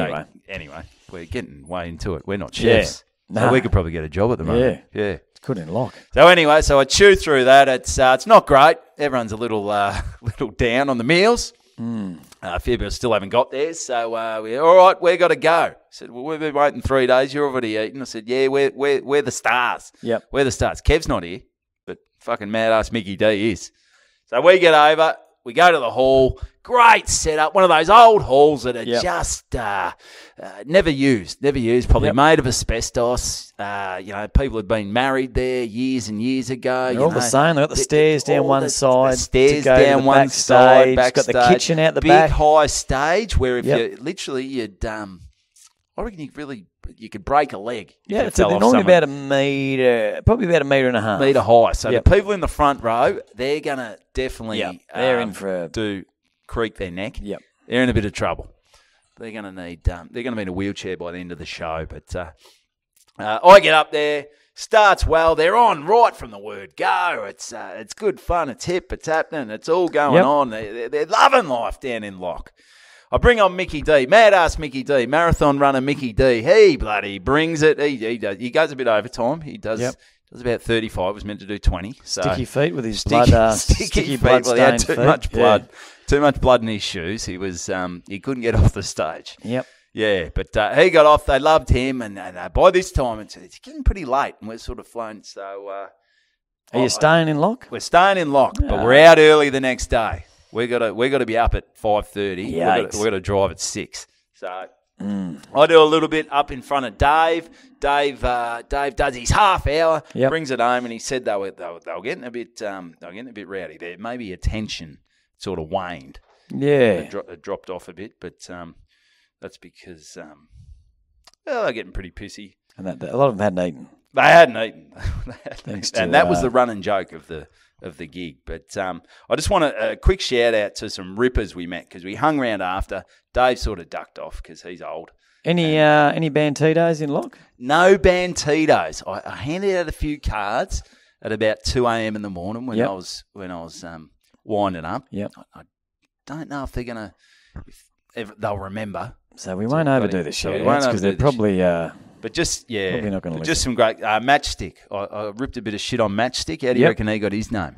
anyway. We're getting way into it. We're not chefs. Yeah. So we could probably get a job at the moment. Yeah. It's good in lock. So anyway, I chew through that. It's not great. Everyone's a little down on the meals. A few people still haven't got theirs. So we're all right. We got to go. I said, well, we've been waiting 3 days. You're already eating. I said, yeah, we're the stars. Yep. We're the stars. Kev's not here, but fucking mad ass Mickey D is. So we get over. We go to the hall. Great setup. One of those old halls that are just never used. Probably made of asbestos. People had been married there years and years ago. They're all the same. They've got the stairs down one side. The stairs to go down to the one side. Backstage. Got the kitchen out the big back. Big high stage where if you'd I reckon you could break a leg. Yeah, so they're normally about a metre, probably about 1.5 metres. Metre high. So the people in the front row, they're going to definitely they're in for creak their neck. Yep. They're in a bit of trouble. They're going to need. They're going to be in a wheelchair by the end of the show. But I get up there. Starts well. They're on right from the word go. It's good fun. It's hip. It's happening. It's all going on. They're loving life down in Lock. I bring on Mickey D, mad ass Mickey D, marathon runner Mickey D. He bloody brings it. He does. He goes a bit overtime. He does. Does about 35. Was meant to do 20. So sticky feet with his sticky blood. Well, he had too much blood. Too much blood in his shoes. He was. He couldn't get off the stage. Yep. Yeah, but he got off. They loved him, and by this time it's getting pretty late, and we're sort of flown. So Are you staying in lock? We're staying in lock, but we're out early the next day. We got to be up at 5:30. We got to drive at 6. So I do a little bit up in front of Dave. Dave does his half hour, brings it home, and he said they were getting a bit rowdy there. Maybe attention sort of waned. Yeah, it dropped off a bit, but that's because they're getting pretty pissy. And a lot of them hadn't eaten. They hadn't eaten, And that was the running joke of the gig. But I just want a quick shout out to some rippers we met because we hung around after. Dave sort of ducked off because he's old. Any Bantitos in lock? No Bantitos. I handed out a few cards at about 2 a.m. in the morning when I was winding up. Yep. I don't know if they're gonna if they'll remember. So we won't overdo the shout outs because they're probably. But just probably not going to just some great Matchstick. I ripped a bit of shit on Matchstick. How do you reckon he got his name?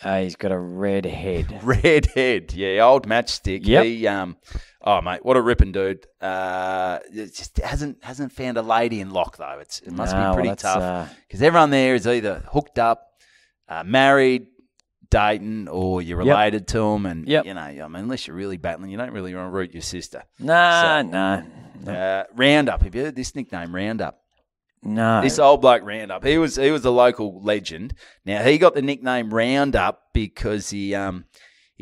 He's got a red head. Red head, yeah, old Matchstick. Yep. He, oh mate, what a ripping dude. It just hasn't found a lady in lock though. It must be pretty tough because everyone there is either hooked up, married, dating, or you're related to them, and you know, I mean, unless you're really battling, you don't really want to root your sister. No. Roundup. Have you heard this nickname, Roundup? No. This old bloke Roundup. He was a local legend. Now he got the nickname Roundup because he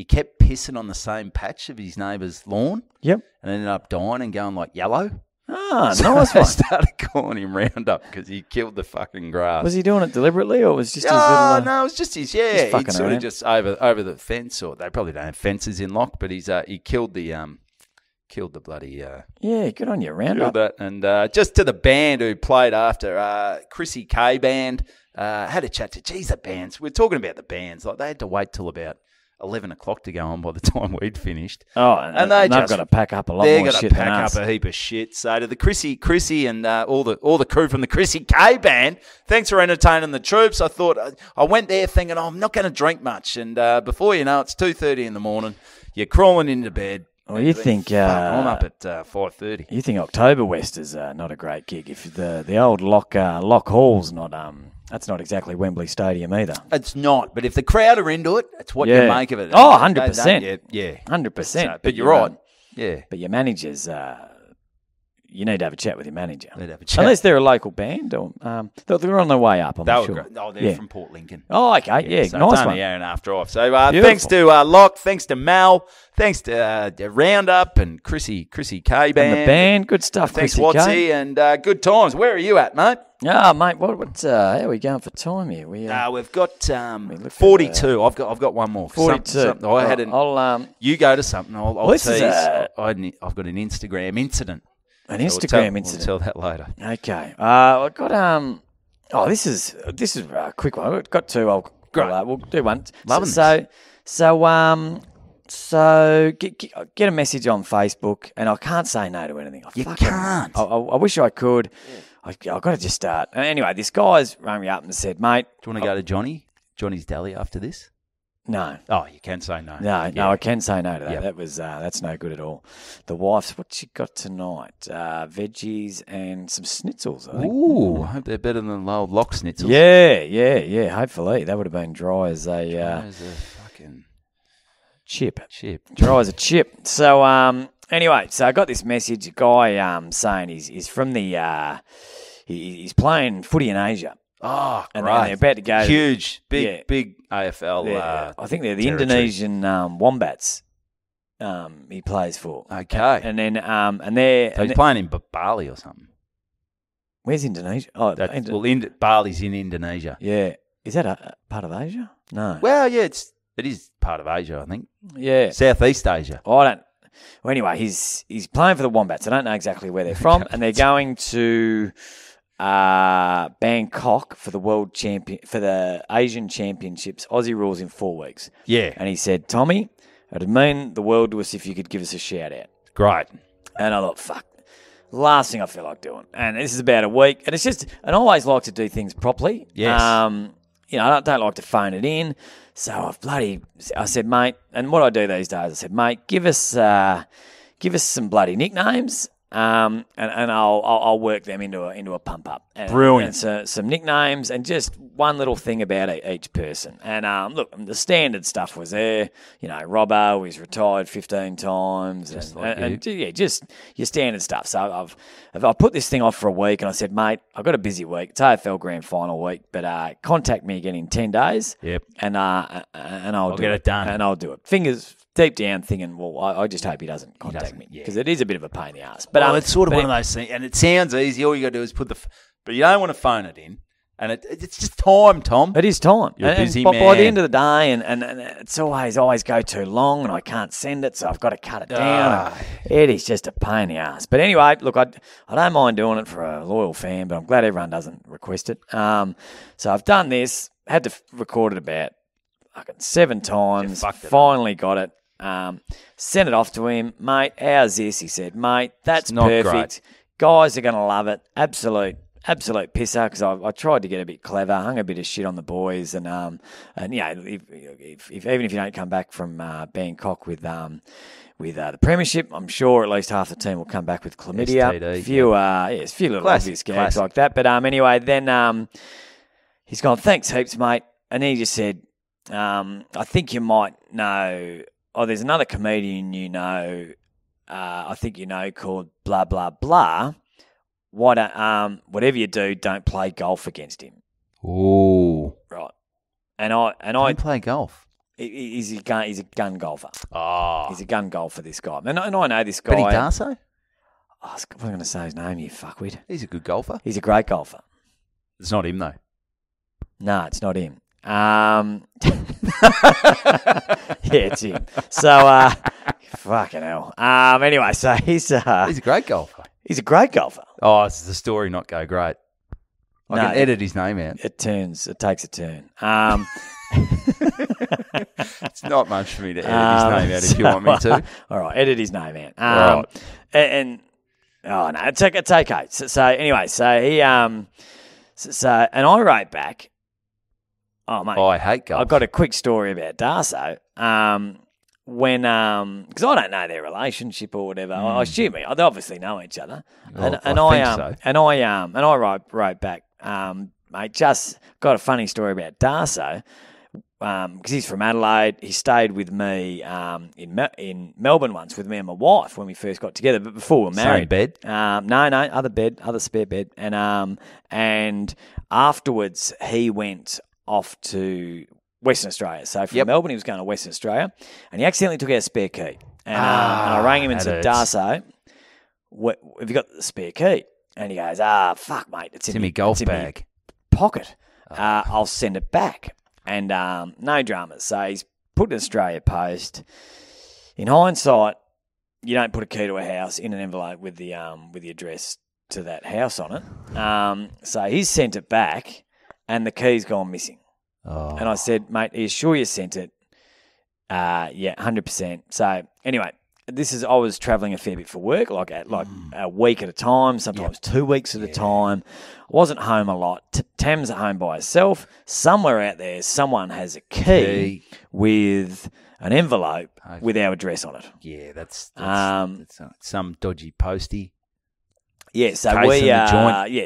kept pissing on the same patch of his neighbour's lawn. Yep. And ended up dying and going like yellow. Ah, so nice they one. started calling him Roundup because he killed the fucking grass. Was he doing it deliberately or was it just his little... no, it was just his, just he'd sort of just over the fence, or they probably don't have fences in lock, but he killed the bloody... yeah, good on you, Roundup. That. And just to the band who played after, Chrissy K Band, had a chat to, the bands. We're talking about the bands. Like, they had to wait till about 11 o'clock to go on by the time we'd finished. Oh, and they've got to pack up a lot more shit than us. They've got to pack up a heap of shit. So to the Chrissy and all the crew from the Chrissy K Band, thanks for entertaining the troops. I thought I went there thinking, I'm not going to drink much. And before you know, it's 2:30 in the morning. You're crawling into bed. Well, you think I'm up at 5:30. You think Oktoberfest is not a great gig? If the old Lock Hall's not that's not exactly Wembley Stadium either. It's not, but if the crowd are into it, it's what you make of it. Oh, 100%. Yeah, 100%. But you're right. Yeah, but your managers, you need to have a chat with your manager. Need to have a chat. Unless they're a local band, or they're on their way up. I'm sure. They're from Port Lincoln. Oh, okay, yeah, so nice it's only one. an hour and a half drive. So thanks to Locke, thanks to Mal, thanks to Roundup and Chrissy K Band. And the band, good stuff. Thanks Chrissy Watsy K. and good times. Where are you at, mate? Mate, what? How are we going for time here? We've got 42. I've got one more. 42. I had you go to something. I'll tease. I've got an Instagram incident. An Instagram incident. We'll tell that later. Okay. I've got this is a quick one. I've got two. We'll do one. Loving So get a message on Facebook, and I can't say no to anything. You can't. I wish I could. I've got to just start. Anyway, this guy's rang me up and said, mate. Do you want to go to Johnny's Deli after this? No. Oh, you can say no. No, I can say no to that. Yep. That was that's no good at all. The wife's, what she got tonight? Veggies and some schnitzels, I think. Ooh, I hope they're better than the old lock schnitzels. Yeah. Hopefully. That would have been dry as a fucking chip. Dry as a chip. So, anyway, so I got this message, a guy saying he's from the, he's playing footy in Asia. Oh, and great. they're about to go. Huge, big AFL. I think they're the territory. Indonesian Wombats. He plays for. Okay. And then and they're so he's playing in Bali or something. Where's Indonesia? Oh, Bali's in Indonesia. Yeah. Is that a part of Asia? No. Well, yeah, it is part of Asia, I think. Yeah. Southeast Asia. I don't. Well, anyway, he's playing for the Wombats. I don't know exactly where they're from, and they're going to Bangkok for the Asian Championships. Aussie rules in 4 weeks. Yeah. And he said, Tommy, it'd mean the world to us if you could give us a shout out. Great. And I thought, fuck, last thing I feel like doing. And this is about a week. And it's just, and I always like to do things properly. Yes. I don't like to phone it in. So I said, mate, and what I do these days, I said, mate, give us some bloody nicknames. and I'll work them into a pump up. And, Brilliant. And some nicknames and just one little thing about each person. And look, the standard stuff was there. You know, Robbo, he's retired 15 times, just your standard stuff. So I've put this thing off for a week, and I said, mate, I've got a busy week. It's AFL Grand Final week, but contact me again in 10 days. Yep. And I'll get it done. And I'll do it. Fingers deep down thinking, well, I just hope he doesn't contact me because it is a bit of a pain in the ass. But it's sort of one of those things, and it sounds easy. All you got to do is but you don't want to phone it in, and it's just time, Tom. It is time. You're a busy man. By the man. end of the day, and it's always go too long, and I can't send it, so I've got to cut it down. It is just a pain in the ass. But anyway, look, I don't mind doing it for a loyal fan, but I'm glad everyone doesn't request it. So I've done this, had to record it about 7 times, finally got it. Sent it off to him. Mate, how's this? He said, mate, that's perfect. Great. Guys are going to love it. Absolute pisser, because I tried to get a bit clever, hung a bit of shit on the boys, and yeah, if even if you don't come back from Bangkok with the premiership, I'm sure at least half the team will come back with chlamydia. STD, a few little obvious gags like that. But anyway, then he's gone, thanks heaps, mate, and he just said, I think you might know. Oh, there's another comedian I think you know, called blah blah blah. Why don't whatever you do, don't play golf against him. Ooh, right. And I don't play golf. He's a gun golfer. Oh, he's a gun golfer. This guy, and I know this guy. Benny Darso. I was going to say his name. You fuckwit. He's a good golfer. He's a great golfer. It's not him though. No, it's not him. Yeah, it's him. So, fucking hell. Anyway, so he's a great golfer. He's a great golfer. Oh, it's the story not go great. I can edit his name out. It takes a turn. It's not much for me to edit his name out if you want me to. All right, edit his name out. And oh no, it's okay. So anyway, so he and I wrote back. Oh mate, I hate golf. I've got a quick story about Darso. When because I don't know their relationship or whatever. I assume they obviously know each other. Well, and I wrote back, mate, just got a funny story about Darso. Because he's from Adelaide. He stayed with me in Melbourne once with me and my wife when we first got together, but before we were married. Same bed? No, other spare bed. And afterwards he went off to Western Australia. So from Melbourne he was going to Western Australia, and he accidentally took out a spare key. And I rang him and said, Darso, have you got the spare key? And he goes, fuck, mate, it's in my golf bag. Pocket. I'll send it back. And no dramas. So he's put an Australia Post. In hindsight, you don't put a key to a house in an envelope with the address to that house on it. So he's sent it back, and the key's gone missing. Oh. And I said, mate, are you sure you sent it? Yeah, 100%. So anyway, I was travelling a fair bit for work, like a week at a time, sometimes 2 weeks at a time. I wasn't home a lot. Tam's at home by herself. Somewhere out there, someone has a key with an envelope with our address on it. Yeah, that's some dodgy postie. Yeah, so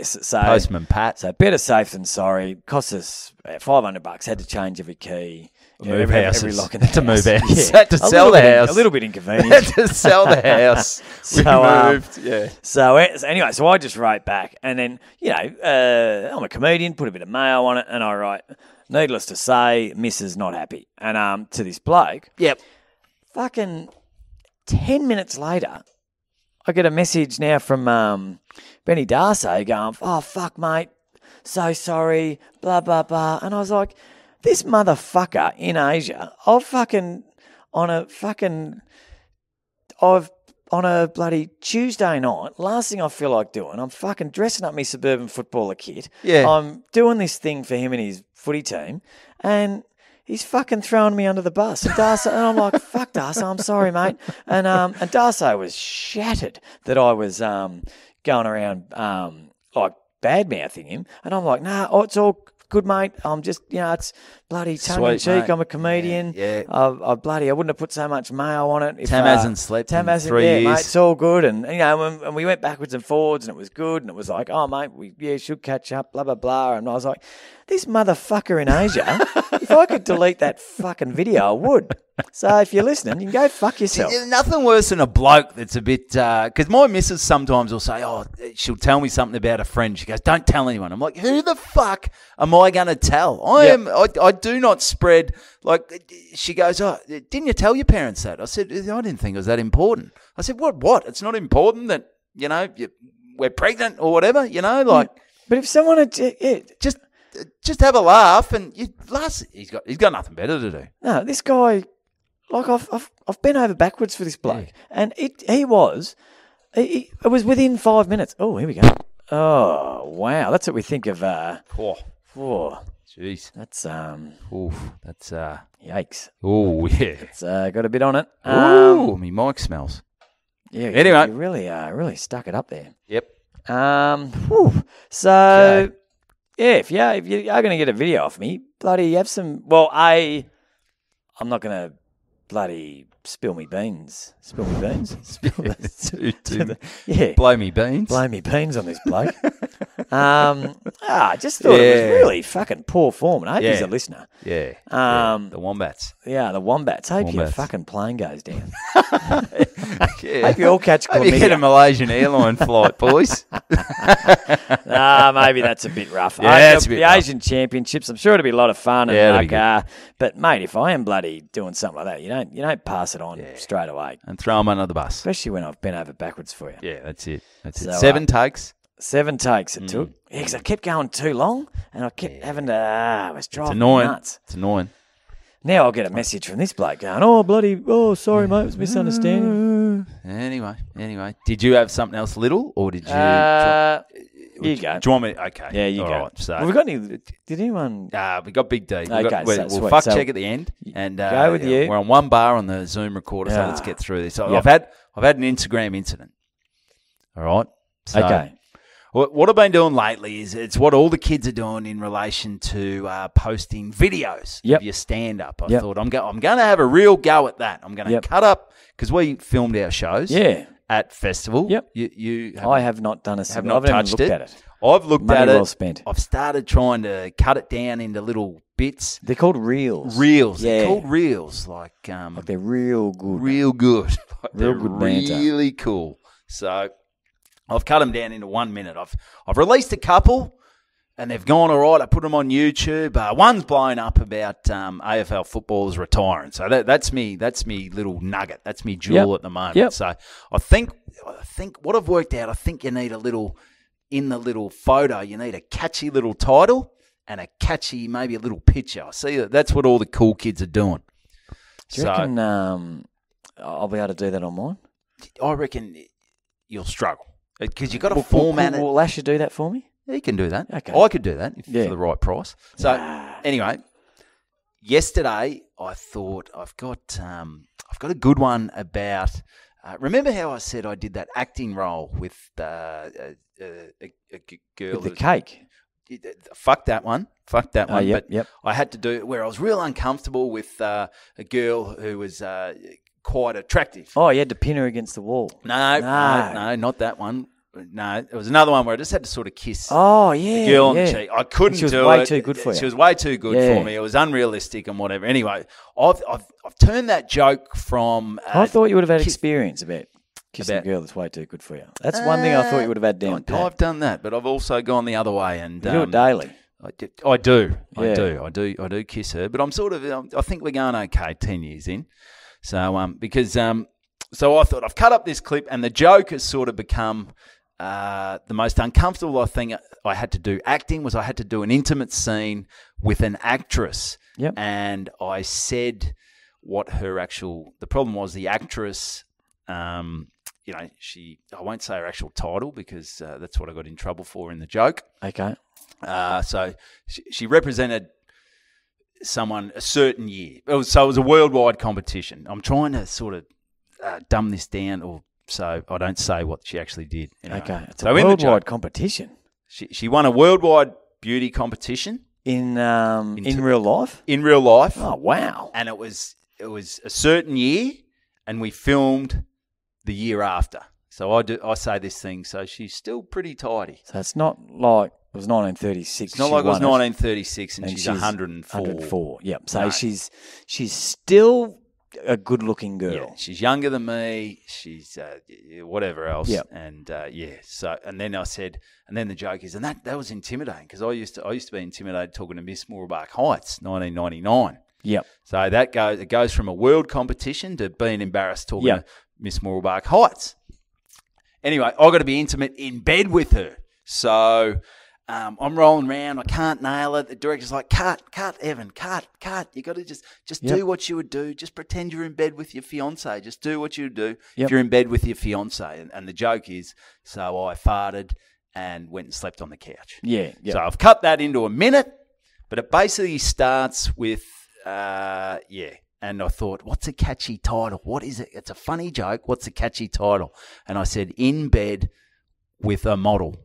so Postman Pat. So better safe than sorry. Cost us $500. Had to change every key. Every lock in the house. To move out. Yeah. Had to sell the house. A little bit inconvenient. Had to sell the house. We moved. Yeah. So anyway, so I just wrote back, and then I'm a comedian. Put a bit of mayo on it, and I write, needless to say, Mrs. not happy, and to this bloke. Yep. Fucking 10 minutes later, I get a message now from Benny Darso going, oh, fuck, mate, so sorry, blah, blah, blah. And I was like, this motherfucker in Asia, on a bloody Tuesday night, last thing I feel like doing, I'm fucking dressing up my suburban footballer kit. Yeah. I'm doing this thing for him and his footy team, and he's fucking throwing me under the bus. And I'm like, fuck Darso, I'm sorry, mate. And Darso was shattered that I was going around like bad-mouthing him. And I'm like, nah, it's all good, mate. I'm just, it's bloody tongue in Sweet, cheek. mate. I'm a comedian. Yeah. I wouldn't have put so much mayo on it. If, Tam hasn't slept in 3 years. Mate, it's all good. And, and we went backwards and forwards, and it was good. And it was like, oh, mate, we should catch up, blah, blah, blah. And I was like, this motherfucker in Asia, if I could delete that fucking video, I would. So if you're listening, you can go fuck yourself. There's nothing worse than a bloke that's a bit... Because my missus sometimes will say, she'll tell me something about a friend. She goes, don't tell anyone. I'm like, who the fuck am I going to tell? I do not spread... Like, she goes, didn't you tell your parents that? I said, I didn't think it was that important. I said, what? It's not important that, we're pregnant or whatever, like... But if someone had... Just have a laugh and he's got nothing better to do. No, this guy... Like, I've been over backwards for this bloke. Yeah. And it was within 5 minutes. Oh, here we go. Oh, wow. That's what we think of. Jeez. That's, that's, yikes. Oh, yeah. It's got a bit on it. My mic smells. Yeah. Anyway. You really stuck it up there. Yep. So, okay. Yeah, if you are going to get a video off me, bloody have some, I'm not going to bloody spill me beans. Spill me beans? Blow me beans. Blow me beans on this bloke. I just thought it was really fucking poor form, and I hope he's a listener. Yeah. The Wombats. Yeah, the Wombats. Hope your fucking plane goes down. Yeah. Hope you all catch chlamydia. Hope you get a Malaysian airline flight, boys. Maybe that's a bit rough. That's a bit rough. Asian Championships, I'm sure it'll be a lot of fun. And but mate, if I am bloody doing something like that, you don't pass it on straight away. And throw them under the bus. Especially when I've been over backwards for you. Yeah, that's it. So, 7 takes. 7 takes it took. Yeah, because I kept going too long, and I kept having to. It was driving me me nuts. It's annoying. Now I'll get a message from this bloke going, sorry, mate, it was a misunderstanding. Anyway. Did you have something else little, or did you... you go. Do you want me... Okay. Yeah, you all go. Right, so. Well, we got any... Did anyone... we got Big D. We'll fuck check at the end. And go with you. We're on 1 bar on the Zoom recorder, so let's get through this. I've had an Instagram incident. All right? So, okay. What I've been doing lately is it's what all the kids are doing in relation to posting videos of your stand-up. I thought I'm going to have a real go at that. I'm going to cut up, because we filmed our shows at festival. Yep. I have not done a single. I've not looked at it. I've looked at it. Money well spent. I've started trying to cut it down into little bits. They're called reels. Reels. Yeah. They're called reels. Like they're real good. Real good. Real good banter. Really cool. So... I've cut them down into 1 minute. I've released a couple, and they've gone all right. I put them on YouTube. One's blown up about AFL footballers retiring. So that's me little nugget. That's me jewel at the moment. Yep. So I think what I've worked out, I think you need in the little photo, you need a catchy little title and a catchy, maybe a little picture. I see that's what all the cool kids are doing. Do you reckon I'll be able to do that on mine? I reckon you'll struggle. Because you've got to format it. Will Asher do that for me? He can do that. Okay. I could do that for the right price. So, anyway, yesterday I thought I've got a good one about... remember how I said I did that acting role with a girl... With the cake? Fuck that one. Yep. I had to do it where I was real uncomfortable with a girl who was... quite attractive. Oh, you had to pin her against the wall. No, not that one. No, it was another one where I just had to sort of kiss the on girl the cheek. I couldn't do it. She was way too good for you. She was way too good for me. It was unrealistic and whatever. Anyway, I've turned that joke from... I thought you would have had experience about kissing a girl that's way too good for you. That's one thing I thought you would have had down pat. I've done that, but I've also gone the other way. And you do it daily. I do. I do kiss her, but I'm sort of... I think we're going okay 10 years in. So, so I thought I've cut up this clip, and the joke has sort of become the most uncomfortable thing I had to do acting was I had to do an intimate scene with an actress. Yep. And I said what the problem was the actress, I won't say her actual title because that's what I got in trouble for in the joke. Okay. So she represented someone a certain year. So it was a worldwide competition. I'm trying to sort of dumb this down so I don't say what she actually did. Anyway. Okay. It's a worldwide competition. She won a worldwide beauty competition in real life? In real life. Oh, wow. And it was a certain year, and we filmed the year after. So I say this thing, so she's still pretty tidy. So it's not like it was 1936. It's not like it was 1936 and she's 104. 104, yep. So No. she's still a good-looking girl. Yeah, she's younger than me. She's whatever else. Yep. And So then I said, and then the joke is, and that was intimidating because I used to be intimidated talking to Miss Mooroolbark Heights, 1999. Yep. So it goes from a world competition to being embarrassed talking Yep. to Miss Mooroolbark Heights. Anyway, I got to be intimate in bed with her. So I'm rolling around. I can't nail it. The director's like, cut, Evan, cut. You got to just Yep. do what you would do. Just pretend you're in bed with your fiance. Just do what you would do Yep. if you're in bed with your fiance. And the joke is, so I farted and went and slept on the couch. Yeah. Yep. So I've cut that into a minute, but it basically starts with, And I thought, what's a catchy title? What is it? It's a funny joke. What's a catchy title? And I said, In Bed with a Model.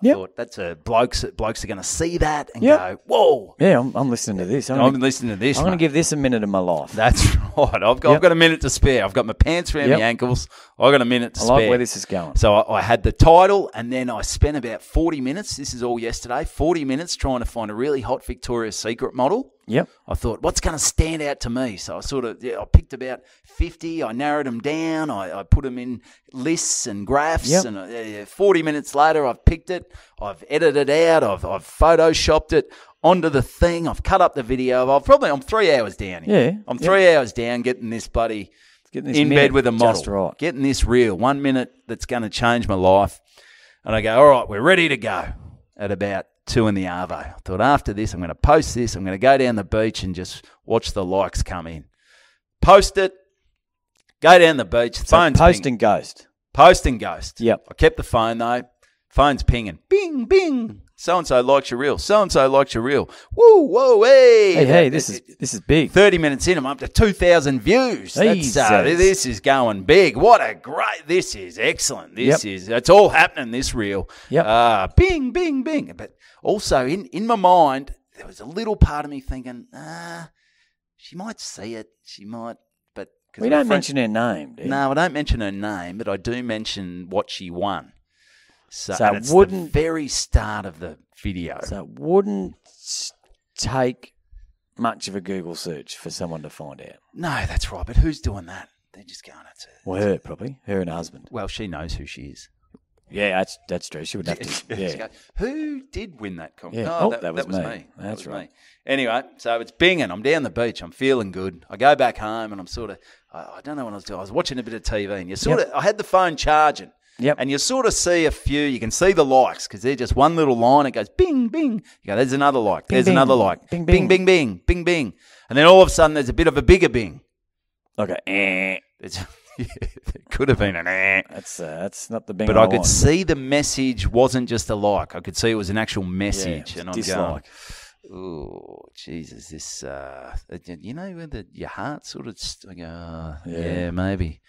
I Yep. thought that's a blokes are going to see that and Yep. go, whoa. Yeah, I'm listening to this. I'm listening to this. I'm going to mate. give this a minute of my life. That's right. I've got a minute to spare. I've got my pants around Yep. my ankles. I've got a minute to I spare. like where this is going. So I had the title, and then I spent about 40 minutes. This is all yesterday. 40 minutes trying to find a really hot Victoria's Secret model. Yep. I thought, what's going to stand out to me? So I picked about 50. I narrowed them down. I put them in lists and graphs. Yep. And 40 minutes later, I've picked it. I've edited it out. I've photoshopped it onto the thing. I've cut up the video. I'm 3 hours down here. Yeah. I'm 3 hours down getting this bloody Getting this in minute bed with a model. just right. Getting this real. 1 minute that's going to change my life. And I go, all right, we're ready to go at about 2 in the arvo. I thought after this, I'm going to post this. I'm going to go down the beach and just watch the likes come in. Post it. Go down the beach. So Phone's post pinging. and ghost. Post and ghost. Yep. I kept the phone though. Phone's pinging. Bing, bing. So-and-so likes your reel. So-and-so likes your reel. Woo, whoa, hey. Hey, this is big. 30 minutes in, I'm up to 2,000 views. Jesus. This is going big. This is excellent. It's all happening, this reel. Yep. Bing, bing, bing. But also in my mind, there was a little part of me thinking, she might see it. She might, but... We don't mention her name, do you? No, I don't mention her name, but I do mention what she won. So it it's wouldn't the very start of the video. So it wouldn't take much of a Google search for someone to find out. No, that's right. But who's doing that? They're just going, Well, her probably. Her and her husband. Well, she knows who she is. Yeah, that's true. She would have to. Yeah. She goes, who did win that competition? Yeah. Oh, That was me. That That's was right. me. Anyway, so it's binging. I'm down the beach. I'm feeling good. I go back home and I'm sort of, I don't know what I was doing. I was watching a bit of TV and I had the phone charging. Yep. And you sort of see a few. You can see the likes because they're just one little line. It goes bing, bing. You go, there's another like. Bing, There's bing. another like. Bing, bing, bing. bing, bing, bing, bing. And then all of a sudden there's a bit of a bigger bing. Like a It could have been an That's not the bing. But I I could want. see the message wasn't just a like. I could see it was an actual message. Yeah, and I'm dislike. going, oh, Jesus, this, you know, when your heart sort of, I go, yeah, maybe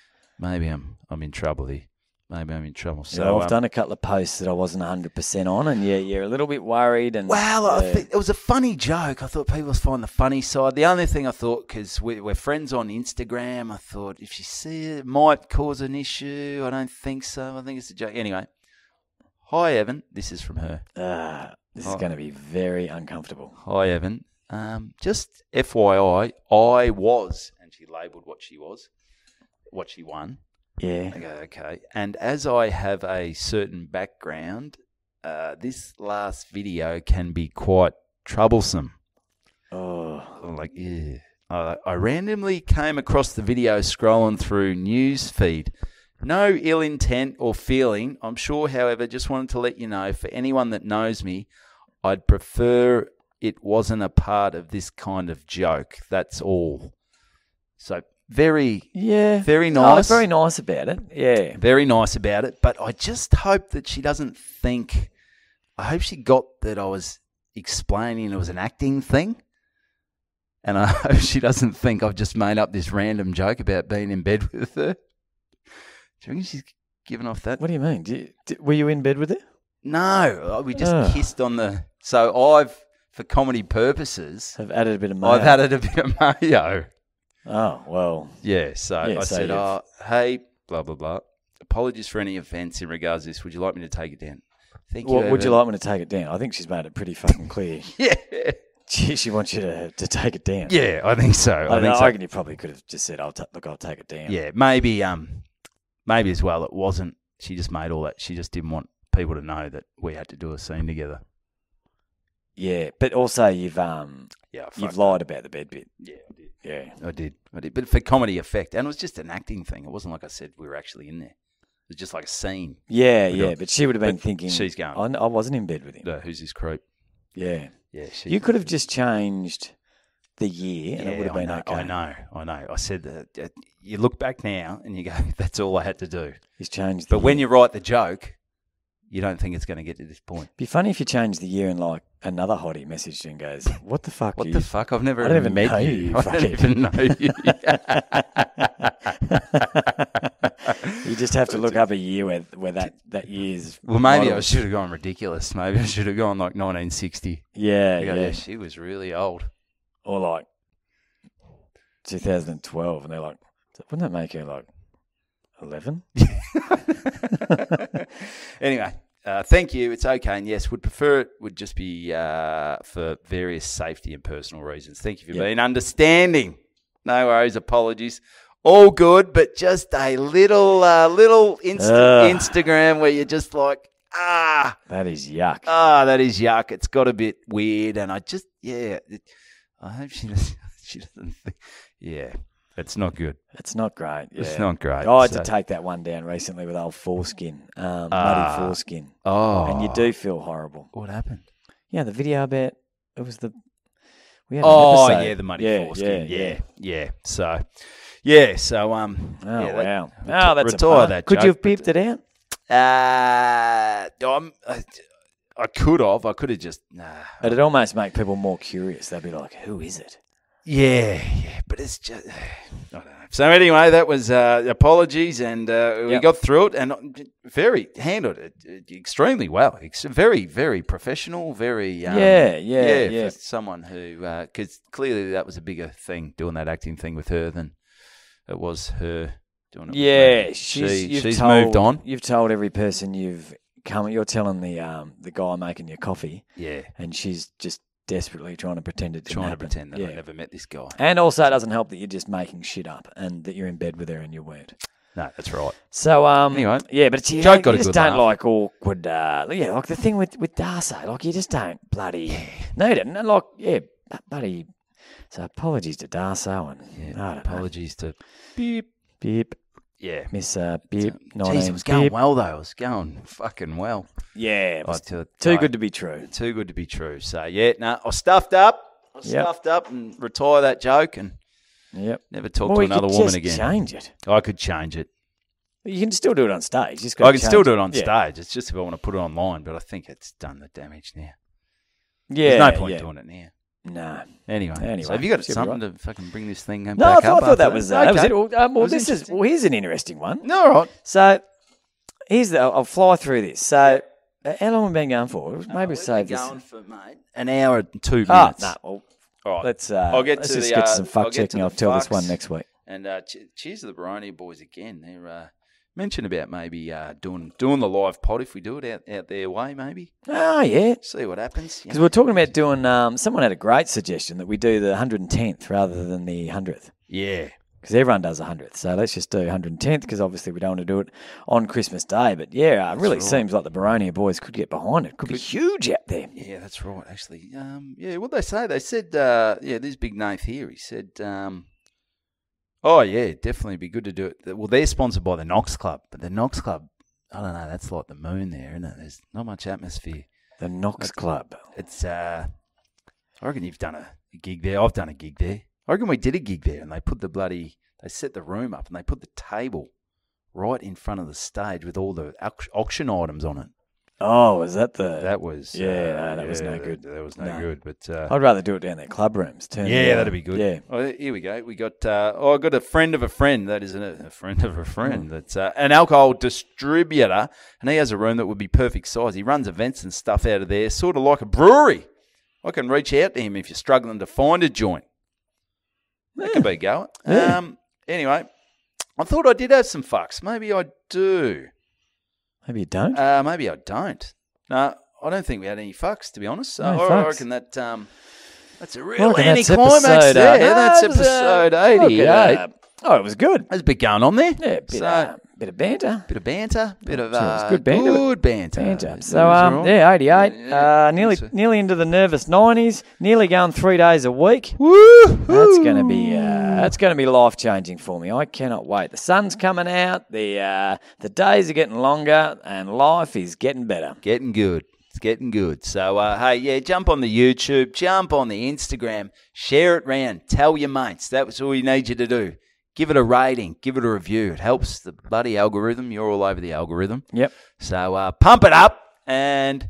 I'm in trouble here. Maybe I'm in trouble. So I've done a couple of posts that I wasn't 100% on, and you're a little bit worried. And I think it was a funny joke. I thought people would find the funny side. The only thing I thought, because we're friends on Instagram, I thought if you see it, it might cause an issue. I don't think so. I think it's a joke. Anyway, hi, Evan. This is from her. This is going to be very uncomfortable. Hi, Evan. Just FYI, I was, and she labelled what she won. Yeah. I go, okay. And as I have a certain background, this last video can be quite troublesome. Oh. I'm like, yeah. I randomly came across the video scrolling through news feed. No ill intent or feeling. I'm sure, however, just wanted to let you know, for anyone that knows me, I'd prefer it wasn't a part of this kind of joke. That's all. So very nice. Oh, very nice about it. Yeah. Very nice about it. But I just hope that she doesn't think, I hope she got that I was explaining it was an acting thing. And I hope she doesn't think I've just made up this random joke about being in bed with her. Do you reckon she's given off that? What do you mean? Were you in bed with her? No, we just kissed on the... So I've for comedy purposes, Have added a bit of mayo. I've added a bit of mayo. Oh, well. Yeah, so Yeah, I so said, you've- hey, blah, blah, blah. Apologies for any offence in regards to this. Would you like me to take it down? Thank you. Would you Evan." like me to take it down? I think she's made it pretty fucking clear. Yeah. She wants you to take it down. Yeah, I think so. I reckon you probably could have just said, look, I'll take it down. Yeah, maybe as well it wasn't. She just made all that. She just didn't want people to know that we had to do a scene together. Yeah, but also you've lied about the bed bit. Yeah, I did. Yeah. I did. But for comedy effect. And it was just an acting thing. It wasn't like I said we were actually in there. It was just like a scene. Yeah, but she would have been thinking, she's going, I wasn't in bed with him. no, who's this creep? Yeah. Yeah, You could have just changed the year and it would have been okay. I know. I said that you look back now and you go, that's all I had to do. He's changed the But year. when you write the joke, you don't think it's going to get to this point. Be funny if you changed the year and like another hottie messaged you and goes, "What the fuck? What the fuck? I've never I don't even met know you. you, I don't fucking- even know you. You just have to look up a year where that year's. Well, maybe I model. should have gone ridiculous. Maybe I should have gone like 1960. Yeah, You go, yeah. she was really old. Or like 2012, and they're like, wouldn't that make her like 11? Anyway, thank you. It's okay. And yes, would prefer it would just be for various safety and personal reasons. Thank you for being understanding. No worries. Apologies. All good, but just a little Instagram where you're just like, That is yuck. that is yuck. It's got a bit weird, and I just, I hope she doesn't think, it's not good. It's not great. Yeah. It's not great. I had to take that one down recently with old foreskin, muddy foreskin. Oh. And you do feel horrible. What happened? Yeah, the video about it was we had an episode. The muddy foreskin. Yeah. So, wow. That's retire a that Could you joke, have beeped it out? I could have. I could have just. It'd almost make people more curious. They'd be like, "Who is it?" Yeah, but it's just. I don't know. So anyway, that was apologies, and we got through it, and handled it extremely well. Very, very professional. Very. For someone who, because clearly that was a bigger thing doing that acting thing with her than it was her doing it. Yeah, she's moved on. You've told every person you've come. You're telling the guy making your coffee. Yeah, and she's just desperately trying to pretend it didn't happen. pretend that I never met this guy. And also, it doesn't help that you're just making shit up and that you're in bed with her and you weren't. No, that's right. So, anyway, but it's, you joke got a just good don't laugh. like awkward. Like the thing with Darcy, like you just don't bloody need it. And like, buddy. So apologies to Darcy and apologies to Beep. Yeah. Miss Beep. Jeez, it was going well though. It was going fucking well. Yeah, it was too good to be true. Too good to be true. So I stuffed up. And retire that joke and never talk to another woman again. Change it. I could change it. You can still do it on stage. I can still do it on stage. It's just if I want to put it online, but I think it's done the damage now. Yeah, there's no point doing it now. No. Anyway, so have you got something to fucking bring this thing back up? No, I thought that was okay. it. Here's an interesting one. No, all right. So I'll fly through this. So how long have we been going for? Maybe save this. Going for, mate, an hour and 2 minutes. Well, all right. Let's let's just get to some fact checking. I'll tell this one next week. And cheers to the Baroni boys again. They're mentioned about maybe doing the live pod if we do it out their way, maybe. Oh, yeah. See what happens. Because we're talking about doing, someone had a great suggestion that we do the 110th rather than the 100th. Yeah. Because everyone does 100th. So let's just do 110th because obviously we don't want to do it on Christmas Day. But yeah, it really seems like the Baronia boys could get behind it. Could be huge out there. Yeah, that's right, actually. What they say? They said, this big Nath here, he said... definitely be good to do it. Well, they're sponsored by the Knox Club, but the Knox Club, I don't know, that's like the moon there, isn't it? There's not much atmosphere. The Knox Club. It's, I reckon you've done a gig there. I've done a gig there. I reckon we did a gig there, and they set the room up, and they put the table right in front of the stage with all the auction items on it. Oh, was that the... That was... that was no good. That was no good, but... I'd rather do it down there, club rooms. That'd be good. Yeah. Oh, here we go. We got... I got a friend of a friend. That isn't a friend of a friend. That's an alcohol distributor, and he has a room that would be perfect size. He runs events and stuff out of there, sort of like a brewery. I can reach out to him if you're struggling to find a joint. That could be a go. Anyway, I thought I did have some fucks. Maybe I do. Maybe you don't. Maybe I don't. No, I don't think we had any fucks, to be honest. So No I fucks. reckon that's a real Reckon that's anticlimax episode, there. no, That's it was, episode look 88. at, it was good. There's a bit going on there. Yeah, bit of banter. Bit of banter. Bit of It was good banter. good banter. Banter. It So, was all right. 88. Yeah, Nearly into the nervous 90s. Nearly going 3 days a week. Woo! That's gonna be life changing for me. I cannot wait. The sun's coming out. The days are getting longer, and life is getting better. Getting good. It's getting good. So, hey, yeah, jump on the YouTube, jump on the Instagram, share it round, tell your mates. That's all we need you to do. Give it a rating, give it a review. It helps the bloody algorithm. You're all over the algorithm. Yep. So, pump it up, and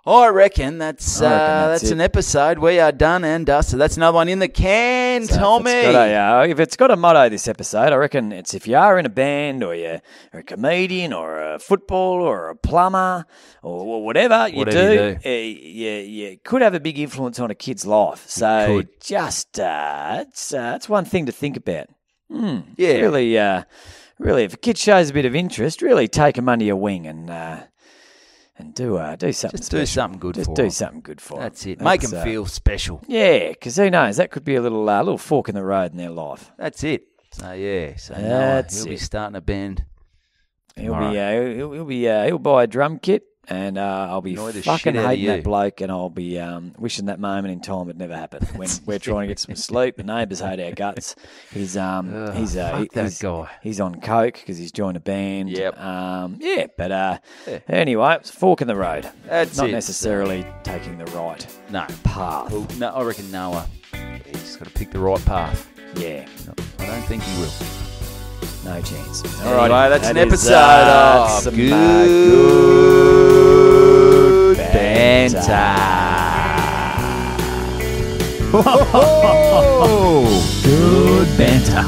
I reckon that's it. an episode. We are done and dusted. That's another one in the can, Tommy. If it's got a motto this episode, I reckon it's if you are in a band or you're a comedian or a footballer or a plumber or whatever you do, you could have a big influence on a kid's life. So just it's one thing to think about. Yeah. Really, if a kid shows a bit of interest, really take him under your wing and do something. Just do something good for him. do something good for him. That's it. Make them feel special. Yeah, because who knows? That could be a little fork in the road in their life. That's it. So yeah. So he'll be starting a band. He'll buy a drum kit, and I'll be fucking hating that bloke, and I'll be wishing that moment in time had never happened. When we're trying to get some sleep, the neighbours hate our guts. He's that guy. He's on coke because he's joined a band. Yep. Anyway, it's a fork in the road. That's not it. necessarily taking the right path. Well, no, I reckon Noah. He's got to pick the right path. Yeah. No, I don't think he will. No chance. All right, that's an episode of Good Banter. Good Banter.